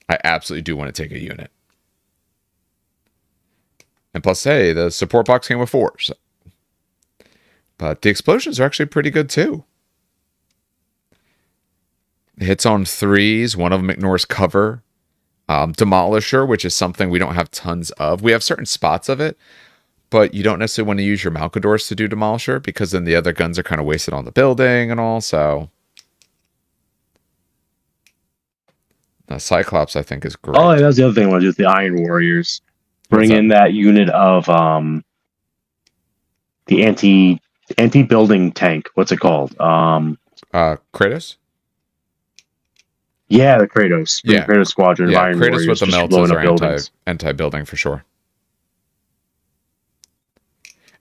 I absolutely do want to take a unit. And plus, hey, the support box came with 4. So. But the explosions are actually pretty good too. Hits on 3s. One of them ignores cover. Demolisher, which is something we don't have tons of. We have certain spots of it, but you don't necessarily want to use your Malcadors to do Demolisher because then the other guns are kind of wasted on the building and all. So the Cyclops, I think, is Oh, great. that's the other thing I want to do with the Iron Warriors. What's Bring up? in that unit of the anti-building tank. What's it called? Kratos? Yeah, the Kratos. Bring Yeah. Kratos Squadron of Yeah, Iron Kratos with Warriors the just melts blowing are up buildings. anti-building for sure.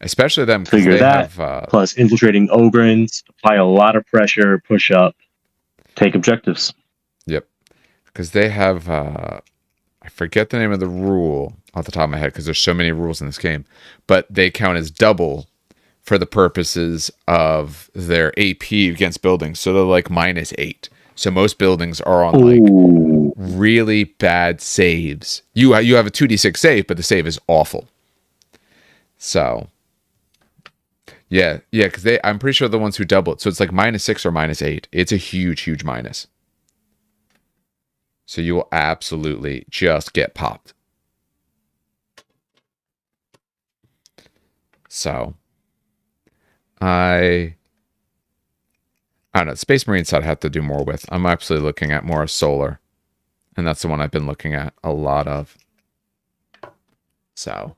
Especially them because Figure they that. have Plus infiltrating Ogrins, apply a lot of pressure, push up, take objectives. yep. Because they have I forget the name of the rule off the top of my head because there's so many rules in this game, but they count as double for the purposes of their AP against buildings. So they're like -8. So most buildings are on like Ooh. really bad saves. You have a 2d6 save, but the save is awful. So yeah, because I'm pretty sure the ones who double it. So it's like -6 or -8. It's a huge, huge minus. So you will absolutely just get popped. So I don't know. Space Marine side I have to do more with. I'm absolutely looking at more of solar. And that's the one I've been looking at a lot of. So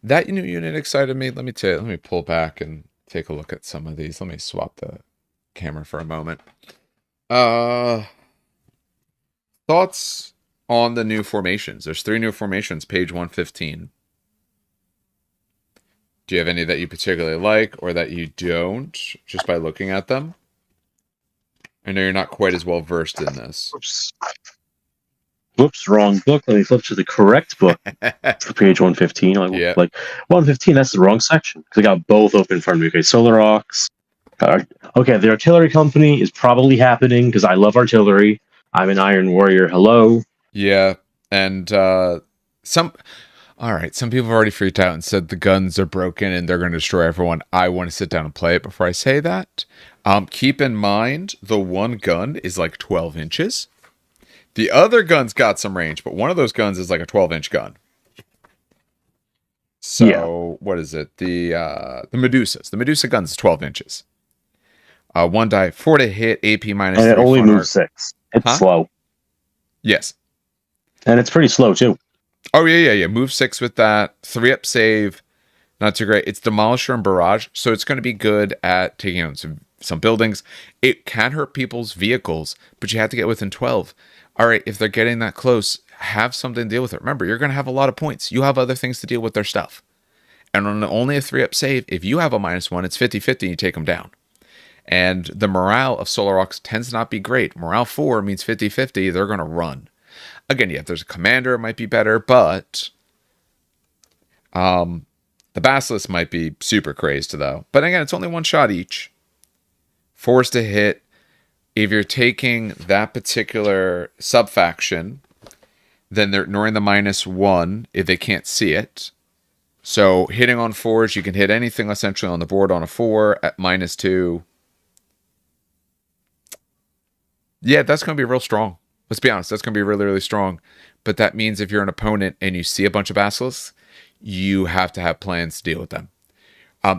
that new unit excited me. Let me pull back and take a look at some of these. Let me swap the camera for a moment. Thoughts on the new formations? There's 3 new formations, page 115. Do you have any that you particularly like or that you don't, just by looking at them? I know you're not quite as well versed in this. Oops. Whoops, wrong book. Let me flip to the correct book. For page 115. Yeah. Like 115, that's the wrong section. Because I got both open in front of me. Okay, Solar Ox. Okay, the artillery company is probably happening because I love artillery. I'm an Iron Warrior. Hello. Yeah. And some all right, some people have already freaked out and said the guns are broken and they're going to destroy everyone. I want to sit down and play it before I say that. Keep in mind, the one gun is like 12 inches. The other gun's got some range, but one of those guns is like a 12-inch gun. Yeah. So, what is it? The Medusas. The Medusa gun's is 12 inches. One die, 4 to hit, AP minus And it 3, only fun moves arc. 6. It's Huh? slow. Yes. And it's pretty slow, too. Oh, yeah. Move 6 with that. 3 up save. Not too great. It's Demolisher and Barrage, so it's going to be good at taking out some buildings. It can hurt people's vehicles, but you have to get within 12. All right, if they're getting that close, have something to deal with it. Remember, you're going to have a lot of points. You have other things to deal with their stuff. And on only a 3-up save, if you have a -1, it's 50-50 and you take them down. And the morale of Solar Ox tends to not be great. Morale 4 means 50-50, they're going to run. Again, yeah, if there's a commander, it might be better, but the Basilisk might be super crazed, though. But again, it's only one shot each. 4s to hit. If you're taking that particular sub-faction, then they're ignoring the -1 if they can't see it. So hitting on 4s, you can hit anything essentially on the board on a 4 at -2. Yeah, that's going to be real strong. Let's be honest, that's going to be really, really strong. But that means if you're an opponent and you see a bunch of Basilisks, you have to have plans to deal with them.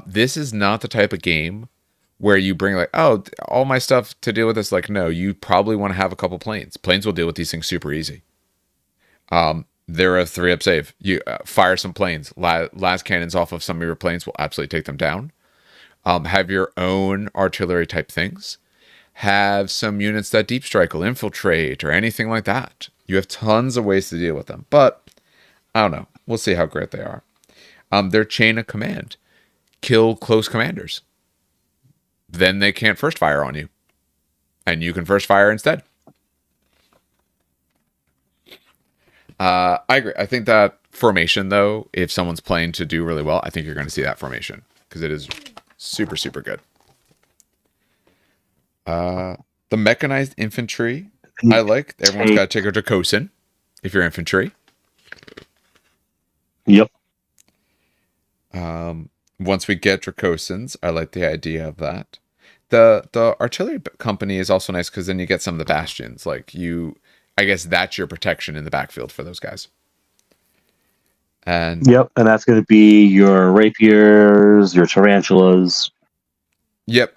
This is not the type of game where you bring like, oh, all my stuff to deal with this. Like, no, you probably want to have a couple planes. Planes will deal with these things super easy. They're a 3-up save. You fire some planes. Last cannons off of some of your planes will absolutely take them down. Have your own artillery type things. Have some units that deep strike will infiltrate or anything like that. You have tons of ways to deal with them. But I don't know. We'll see how great they are. Their chain of command. Kill close commanders. Then they can't first fire on you. And you can first fire instead. I agree. I think that formation, though, if someone's playing to do really well, I think you're going to see that formation. Because it is super, super good. The mechanized infantry, I like. Everyone's got to take a Dracosan if you're infantry. Yep. Once we get Dracosans, I like the idea of that. The artillery company is also nice because then you get some of the bastions. Like I guess that's your protection in the backfield for those guys. And yep, and that's going to be your rapiers, your tarantulas. Yep.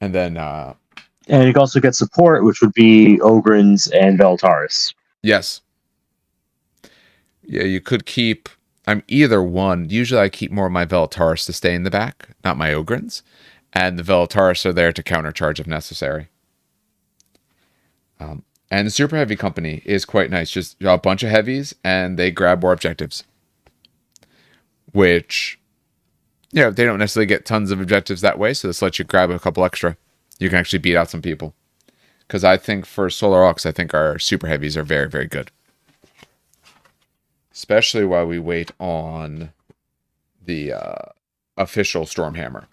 And then and you can also get support, which would be Ogrins and Veltaris. Yes. Yeah, you could keep. I'm either one. Usually I keep more of my Veltaris to stay in the back, not my Ogrins. And the Veltaris are there to countercharge if necessary. And the super heavy company is quite nice. Just a bunch of heavies, and they grab more objectives. Which, they don't necessarily get tons of objectives that way, so this lets you grab a couple extra. You can actually beat out some people. Because I think for Solar Ox, I think our super heavies are very, very good. Especially while we wait on the official Stormhammer.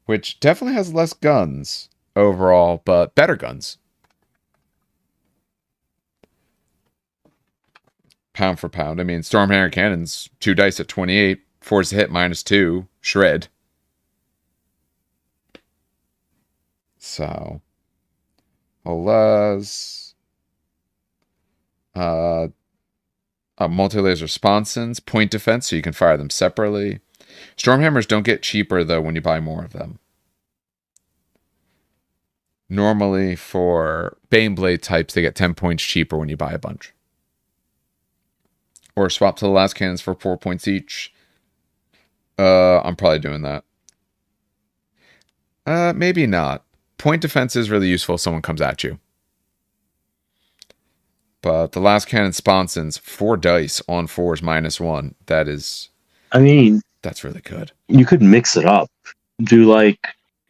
Which definitely has less guns overall, but better guns. Pound for pound. I mean, Stormhammer cannons, 2 dice at 28. 4's to hit, -2. Shred. So. Alas. Multi-laser sponsons. Point defense, so you can fire them separately. Stormhammers don't get cheaper, though, when you buy more of them. Normally, for Baneblade types, they get 10 points cheaper when you buy a bunch. Or swap to the last cannons for 4 points each. I'm probably doing that. Maybe not. Point defense is really useful if someone comes at you. But the last cannon sponsons, 4 dice on 4s -1. That is... I mean... That's really good. You could mix it up. do like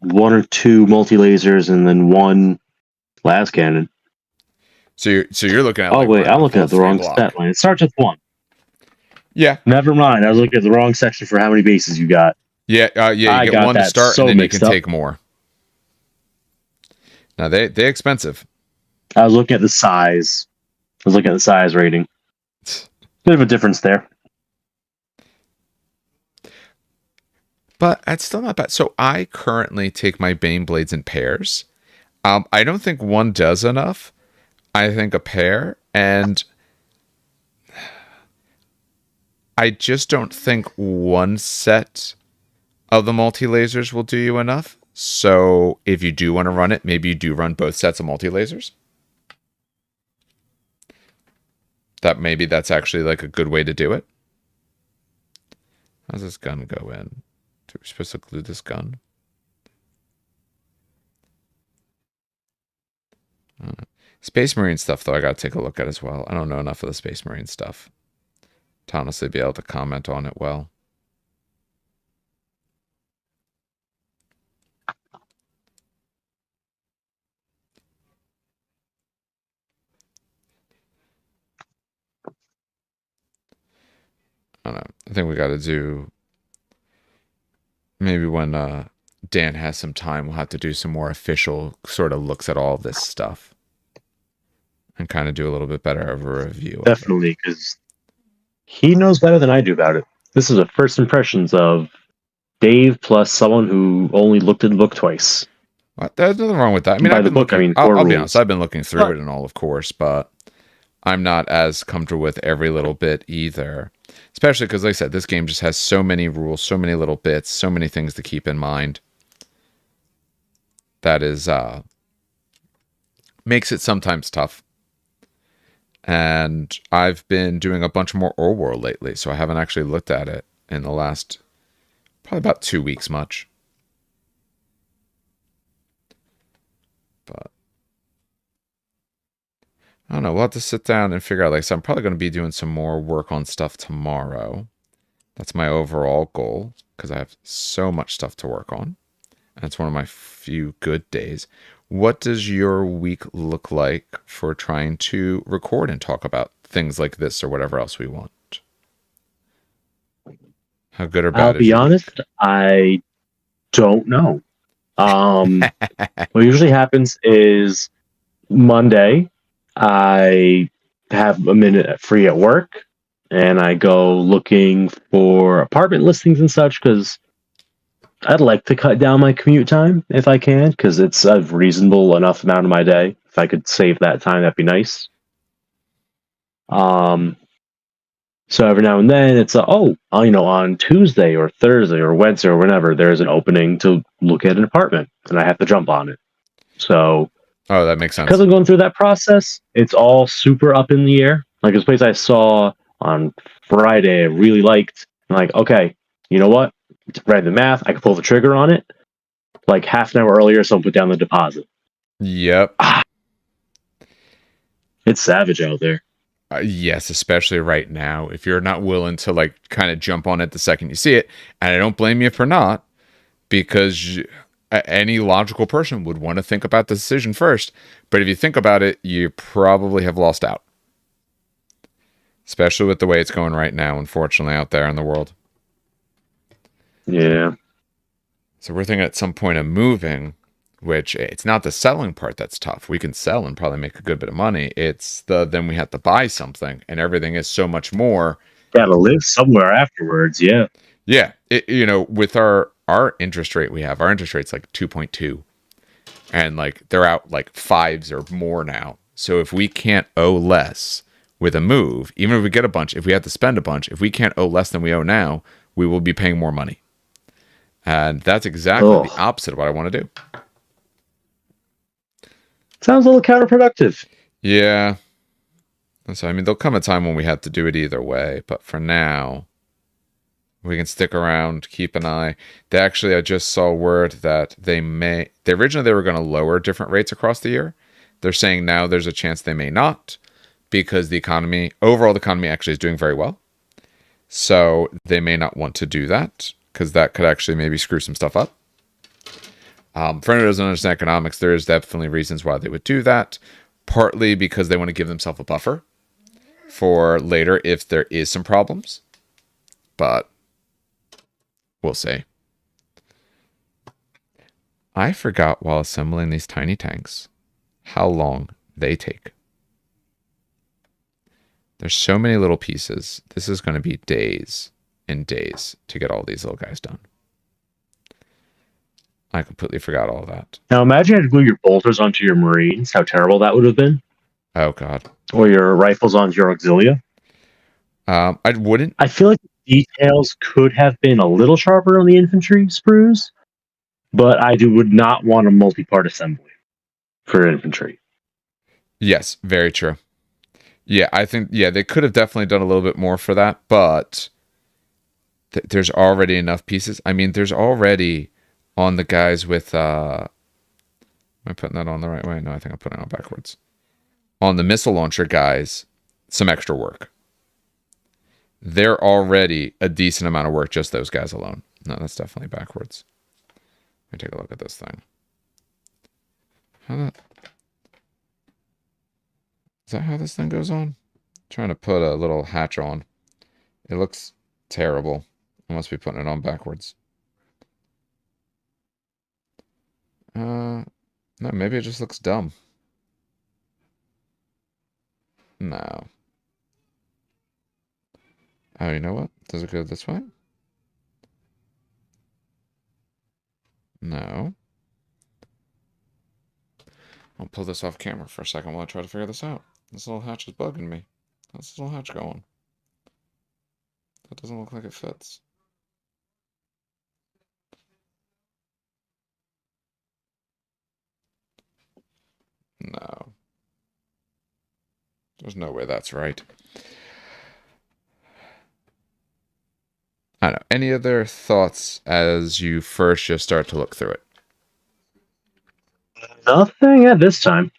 one or two multi lasers and then one las cannon. So you're looking at Oh like wait, running I'm a looking full at the three wrong block. stat line. It starts with one. Yeah. Never mind. I was looking at the wrong section for how many bases you got. Yeah. You I get got one to that start, and so then you can mixed up. take more. Now they're expensive. I was looking at the size. I was looking at the size rating. Bit of a difference there. But that's still not bad. So I currently take my Bane blades in pairs. I don't think one does enough. I think a pair, and I just don't think one set of the multi lasers will do you enough. So if you do want to run it, maybe you do run both sets of multi lasers. Maybe that's actually like a good way to do it. How's this gun go in? Are we supposed to glue this gun? Space Marine stuff, though, I gotta take a look at as well. I don't know enough of the Space Marine stuff to honestly be able to comment on it well. I don't know. I think we gotta do... Maybe when Dan has some time, we'll have to do some more official sort of looks at all this stuff. And kind of do a little bit better of a review. Definitely, because he knows better than I do about it. This is the first impressions of Dave plus someone who only looked at the book twice. There's nothing wrong with that. I mean, By I've the been book, looking. I mean I'll be rules. honest. I've been looking through it and all, of course, but I'm not as comfortable with every little bit either. Especially because, like I said, this game just has so many rules, so many little bits, so many things to keep in mind. That is makes it sometimes tough. And I've been doing a bunch more War lately, so I haven't actually looked at it in the last probably about 2 weeks much. But I don't know. We'll have to sit down and figure out. Like, so I'm probably going to be doing some more work on stuff tomorrow. That's my overall goal because I have so much stuff to work on. And it's one of my few good days. What does your week look like for trying to record and talk about things like this or whatever else we want? How good or bad I'll is be your honest, week? I don't know. What usually happens is Monday, I have a minute free at work, and I go looking for apartment listings and such because I'd like to cut down my commute time if I can, because it's a reasonable enough amount of my day. If I could save that time, that'd be nice. So every now and then it's on Tuesday or Thursday or Wednesday or whenever there's an opening to look at an apartment and I have to jump on it. So Oh, that makes sense. because I'm going through that process, it's all super up in the air. Like this place I saw on Friday, I really liked. I'm like, okay, you know what? Read the math. I can pull the trigger on it. Like half an hour earlier, someone put down the deposit. Yep. It's savage out there. Yes, especially right now. If you're not willing to like kind of jump on it the second you see it, and I don't blame you for not, because any logical person would want to think about the decision first. But if you think about it, you probably have lost out. Especially with the way it's going right now, unfortunately, out there in the world. Yeah. So we're thinking at some point of moving, which it's not the selling part that's tough. We can sell and probably make a good bit of money. It's then we have to buy something, and everything is so much more. Gotta live somewhere afterwards, yeah. Yeah, with our interest rate, our interest rate's like 2.2, and like they're out like fives or more now. So if we can't owe less with a move, even if we get a bunch, if we have to spend a bunch, if we can't owe less than we owe now, we will be paying more money. And that's exactly the opposite of what I want to do. Sounds a little counterproductive. Yeah. So, I mean, there'll come a time when we have to do it either way. But for now, we can stick around, keep an eye. I just saw word that originally they were going to lower different rates across the year. They're saying now there's a chance they may not because the overall economy actually is doing very well. So they may not want to do that because that could actually maybe screw some stuff up. For anyone who doesn't understand economics, there is definitely reasons why they would do that. Partly because they want to give themselves a buffer for later if there is some problems. But we'll see. I forgot while assembling these tiny tanks how long they take. There's so many little pieces. This is going to be days and days to get all these little guys done. I completely forgot all that. Now imagine you had to glue your bolters onto your Marines. How terrible that would have been. Oh, God. Or your rifles onto your Auxilia. I wouldn't. I feel like the details could have been a little sharper on the infantry sprues, but would not want a multi-part assembly for infantry. Yes, very true. Yeah, I think, they could have definitely done a little bit more for that, but there's already enough pieces. I mean, there's already on the guys with, am I putting that on the right way? No, I think I'm putting it on backwards. On the missile launcher guys, some extra work. They're already a decent amount of work, just those guys alone. No, that's definitely backwards. Let me take a look at this thing. Is that how this thing goes on? I'm trying to put a little hatch on. It looks terrible. I must be putting it on backwards. No, maybe it just looks dumb. No. Oh, you know what? Does it go this way? No. I'll pull this off camera for a second while I try to figure this out. This little hatch is bugging me. How's this little hatch going? That doesn't look like it fits. No. There's no way that's right. I don't know. Any other thoughts as you first just start to look through it? Nothing at this time.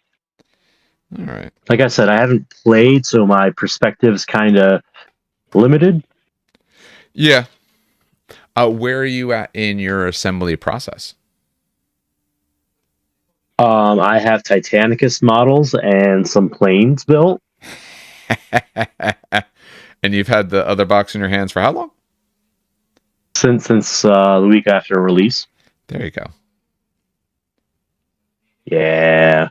All right. Like I said, I haven't played, so my perspective's kind of limited. Yeah. Where are you at in your assembly process? I have Titanicus models and some planes built. And you've had the other box in your hands for how long? Since the week after release. There you go. Yeah.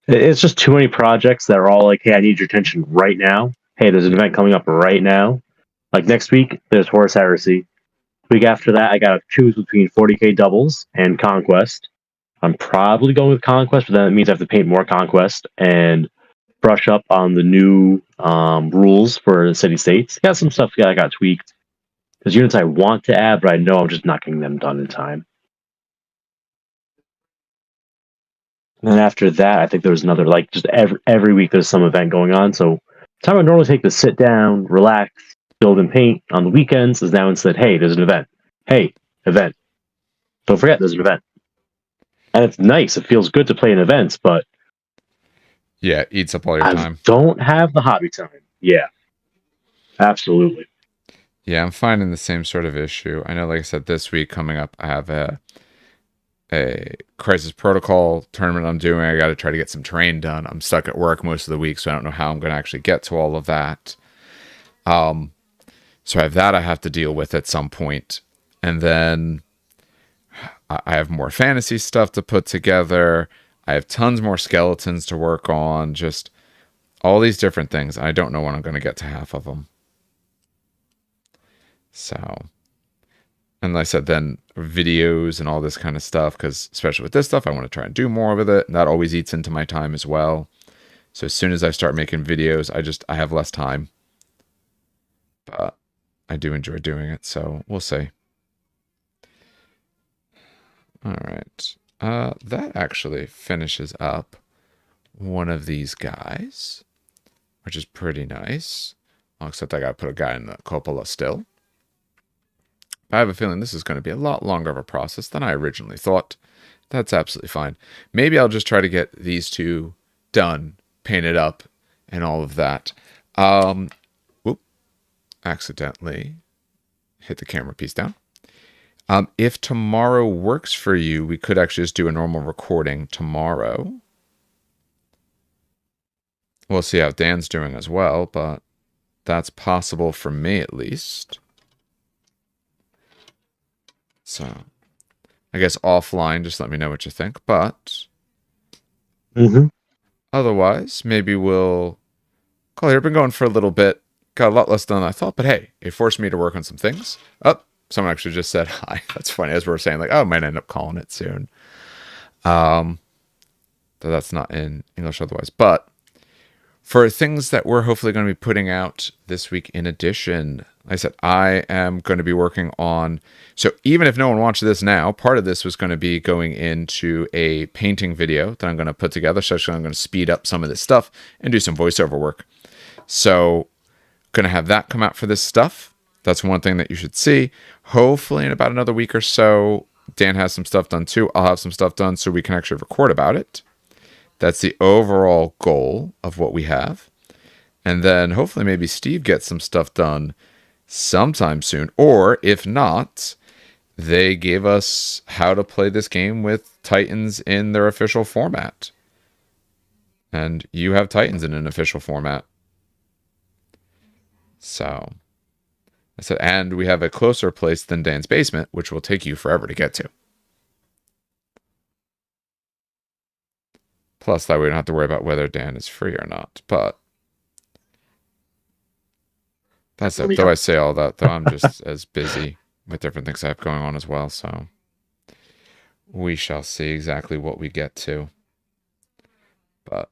It's just too many projects that are all like, hey, I need your attention right now. Hey, there's an event coming up right now. Like next week, there's Horus Heresy. Week after that, I got to choose between 40k doubles and Conquest. I'm probably going with Conquest, but then it means I have to paint more Conquest and brush up on the new rules for the city states. Got some stuff that I got tweaked. There's units I want to add, but I know I'm just not getting them done in time. And then after that, I think there was another, like, just every week there's some event going on. So the time I normally take to sit down, relax, build and paint on the weekends is now instead, hey, there's an event. Hey, event. Don't forget there's an event. And it's nice. It feels good to play in events, but yeah, eats up all your time. I don't have the hobby time. Yeah, absolutely. Yeah, I'm finding the same sort of issue. I know, like I said, this week coming up, I have a Crisis Protocol tournament I'm doing. I got to try to get some terrain done. I'm stuck at work most of the week, so I don't know how I'm going to actually get to all of that. So I have that I have to deal with at some point. And then I have more fantasy stuff to put together. I have tons more skeletons to work on. Just all these different things. I don't know when I'm going to get to half of them. So, and like I said, then videos and all this kind of stuff, because especially with this stuff, I want to try and do more with it. And that always eats into my time as well. So as soon as I start making videos, I have less time. But I do enjoy doing it, so we'll see. All right. That actually finishes up one of these guys, which is pretty nice. Except I got to put a guy in the cupola still. I have a feeling this is going to be a lot longer of a process than I originally thought. That's absolutely fine. Maybe I'll just try to get these two done, painted up, and all of that. Whoop. Accidentally hit the camera piece down. If tomorrow works for you, we could actually just do a normal recording tomorrow. We'll see how Dan's doing as well, but that's possible for me at least. So, I guess offline, just let me know what you think. But otherwise, maybe we'll call here. Been going for a little bit. Got a lot less done than I thought, but hey, it forced me to work on some things. Oh, someone actually just said hi. That's funny. As we were saying, like, oh, I might end up calling it soon. Though that's not in English otherwise. But for things that we're hopefully going to be putting out this week in addition, like I said, I am going to be working on, so even if no one watched this now, part of this was going to be going into a painting video that I'm going to put together. So I'm going to speed up some of this stuff and do some voiceover work. So going to have that come out for this stuff. That's one thing that you should see. Hopefully in about another week or so, Dan has some stuff done too. I'll have some stuff done so we can actually record about it. That's the overall goal of what we have. And then hopefully maybe Steve gets some stuff done sometime soon. Or if not, they gave us how to play this game with Titans in their official format. And you have Titans in an official format. So, I said, and we have a closer place than Dan's basement, which will take you forever to get to. Plus, that way we don't have to worry about whether Dan is free or not. But that's it. Though I say all that, though I'm just as busy with different things I have going on as well. So we shall see exactly what we get to. But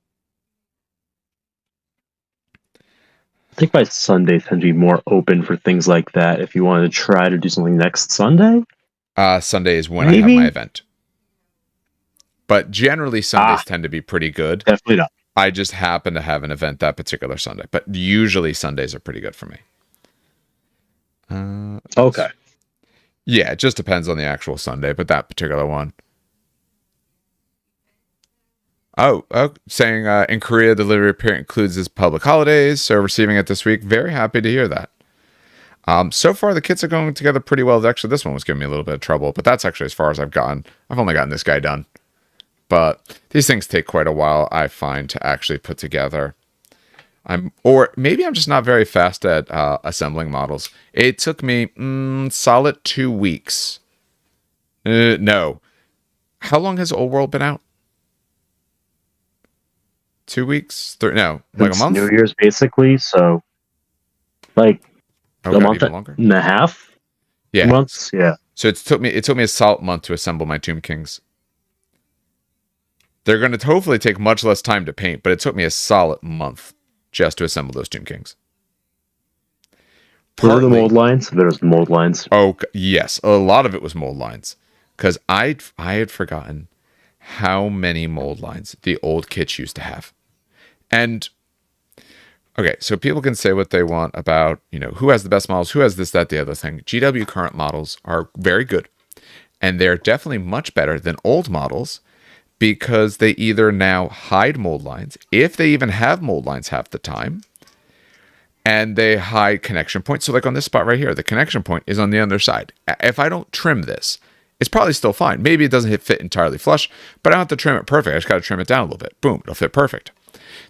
I think my Sundays tend to be more open for things like that. If you want to try to do something next Sunday, Sunday is when maybe? I have my event. But generally, Sundays tend to be pretty good. Definitely not. I just happen to have an event that particular Sunday. But usually, Sundays are pretty good for me. Okay. Yeah, it just depends on the actual Sunday, but that particular one. Oh, saying in Korea, delivery period includes as public holidays, so receiving it this week. Very happy to hear that. So far, the kits are going together pretty well. Actually, this one was giving me a little bit of trouble, but that's actually as far as I've gotten. I've only gotten this guy done. But these things take quite a while, I find, to actually put together. Or maybe I'm just not very fast at assembling models. It took me solid 2 weeks. No. How long has Old World been out? 2 weeks? No, like a month? New Year's, basically, so like a month and a half? Yeah. Months, yeah. So it took me a solid month to assemble my Tomb Kings. They're going to hopefully take much less time to paint, but it took me a solid month just to assemble those Tomb Kings. Were the mold lines? There was mold lines. Oh, yes. A lot of it was mold lines. Because I had forgotten how many mold lines the old kits used to have. And, okay, so people can say what they want about, who has the best models, who has this, that, the other thing. GW current models are very good. And they're definitely much better than old models, because they either now hide mold lines, if they even have mold lines half the time, and they hide connection points. So like on this spot right here, the connection point is on the other side. If I don't trim this, it's probably still fine. Maybe it doesn't fit entirely flush, but I don't have to trim it perfect. I just got to trim it down a little bit. Boom, it'll fit perfect.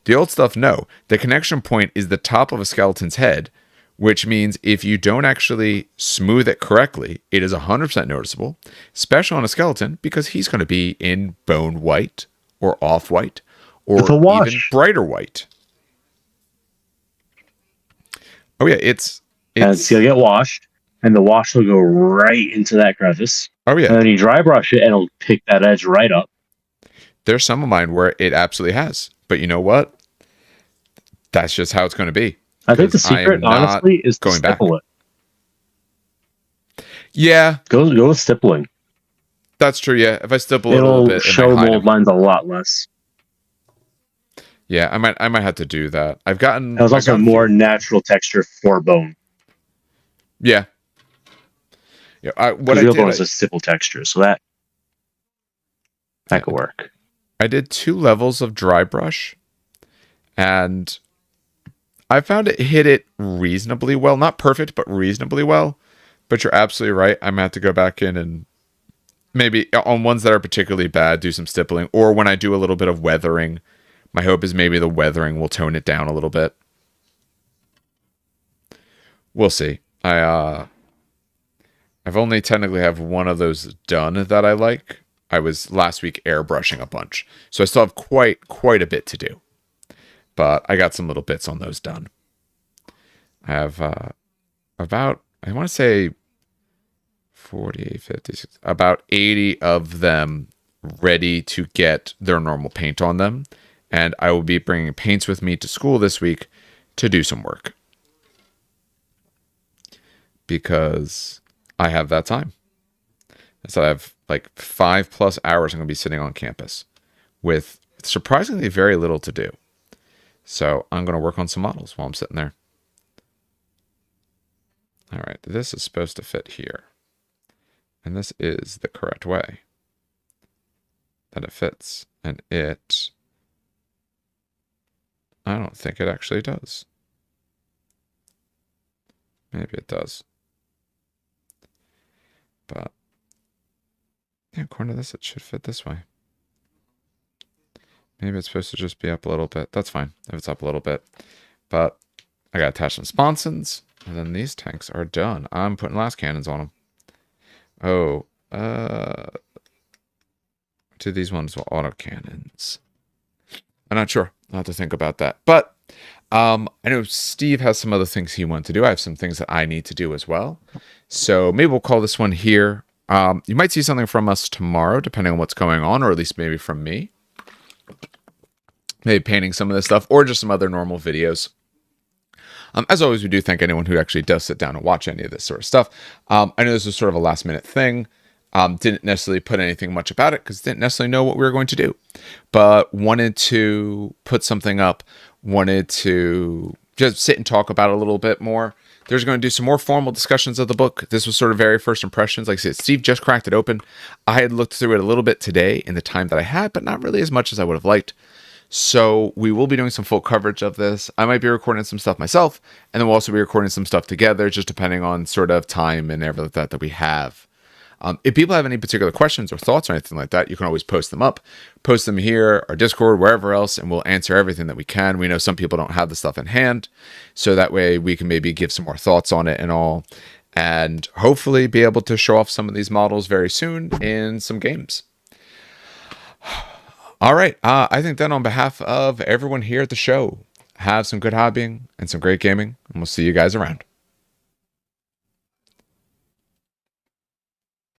The old stuff, no. The connection point is the top of a skeleton's head, which means if you don't actually smooth it correctly, it is 100% noticeable, especially on a skeleton, because he's going to be in bone white or off-white or even brighter white. Oh, yeah, it's going to get washed, and the wash will go right into that crevice. Oh, yeah. And then you dry brush it, and it'll pick that edge right up. There's some of mine where it absolutely has. But you know what? That's just how it's going to be. I think the secret, honestly, is to stipple it. Yeah. Go with stippling. That's true, yeah. If I stipple it a little bit, it'll show mold lines a lot less. Yeah, I might have to do that. It was also a more natural texture for bone. Yeah. Yeah. What I did was a stipple texture, so that could work. I did 2 levels of dry brush, and I found it hit it reasonably well. Not perfect, but reasonably well. But you're absolutely right. I'm going to have to go back in and maybe on ones that are particularly bad, do some stippling. Or when I do a little bit of weathering, my hope is maybe the weathering will tone it down a little bit. We'll see. I've only technically have one of those done that I like. I was last week airbrushing a bunch, so I still have quite a bit to do. But I got some little bits on those done. I have about, I want to say 40, 50, about 80 of them ready to get their normal paint on them. And I will be bringing paints with me to school this week to do some work. Because I have that time. So I have like 5+ hours I'm going to be sitting on campus with surprisingly very little to do. So I'm going to work on some models while I'm sitting there. All right, this is supposed to fit here. And this is the correct way that it fits. And I don't think it actually does. Maybe it does. But yeah, according to this, it should fit this way. Maybe it's supposed to just be up a little bit. That's fine if it's up a little bit. But I got to attach some sponsons. And then these tanks are done. I'm putting last cannons on them. Oh, do these ones with auto cannons? I'm not sure. I'll have to think about that. But I know Steve has some other things he wants to do. I have some things that I need to do as well. So maybe we'll call this one here. You might see something from us tomorrow, depending on what's going on, or at least maybe from me. Maybe painting some of this stuff, or just some other normal videos. As always, we do thank anyone who actually does sit down and watch any of this sort of stuff. I know this was sort of a last minute thing. Didn't necessarily put anything much about it because didn't necessarily know what we were going to do. But wanted to put something up. Wanted to just sit and talk about it a little bit more. There's going to do some more formal discussions of the book. This was sort of very first impressions. Like I said, Steve just cracked it open. I had looked through it a little bit today in the time that I had, but not really as much as I would have liked. So we will be doing some full coverage of this. I might be recording some stuff myself, and then we'll also be recording some stuff together, just depending on sort of time and everything like that we have. If people have any particular questions or thoughts or anything like that, you can always post them up. Post them here, or Discord, wherever else, and we'll answer everything that we can. We know some people don't have the stuff in hand, so that way we can maybe give some more thoughts on it and all, and hopefully be able to show off some of these models very soon in some games. All right. I think then on behalf of everyone here at the show, have some good hobbying and some great gaming, and we'll see you guys around.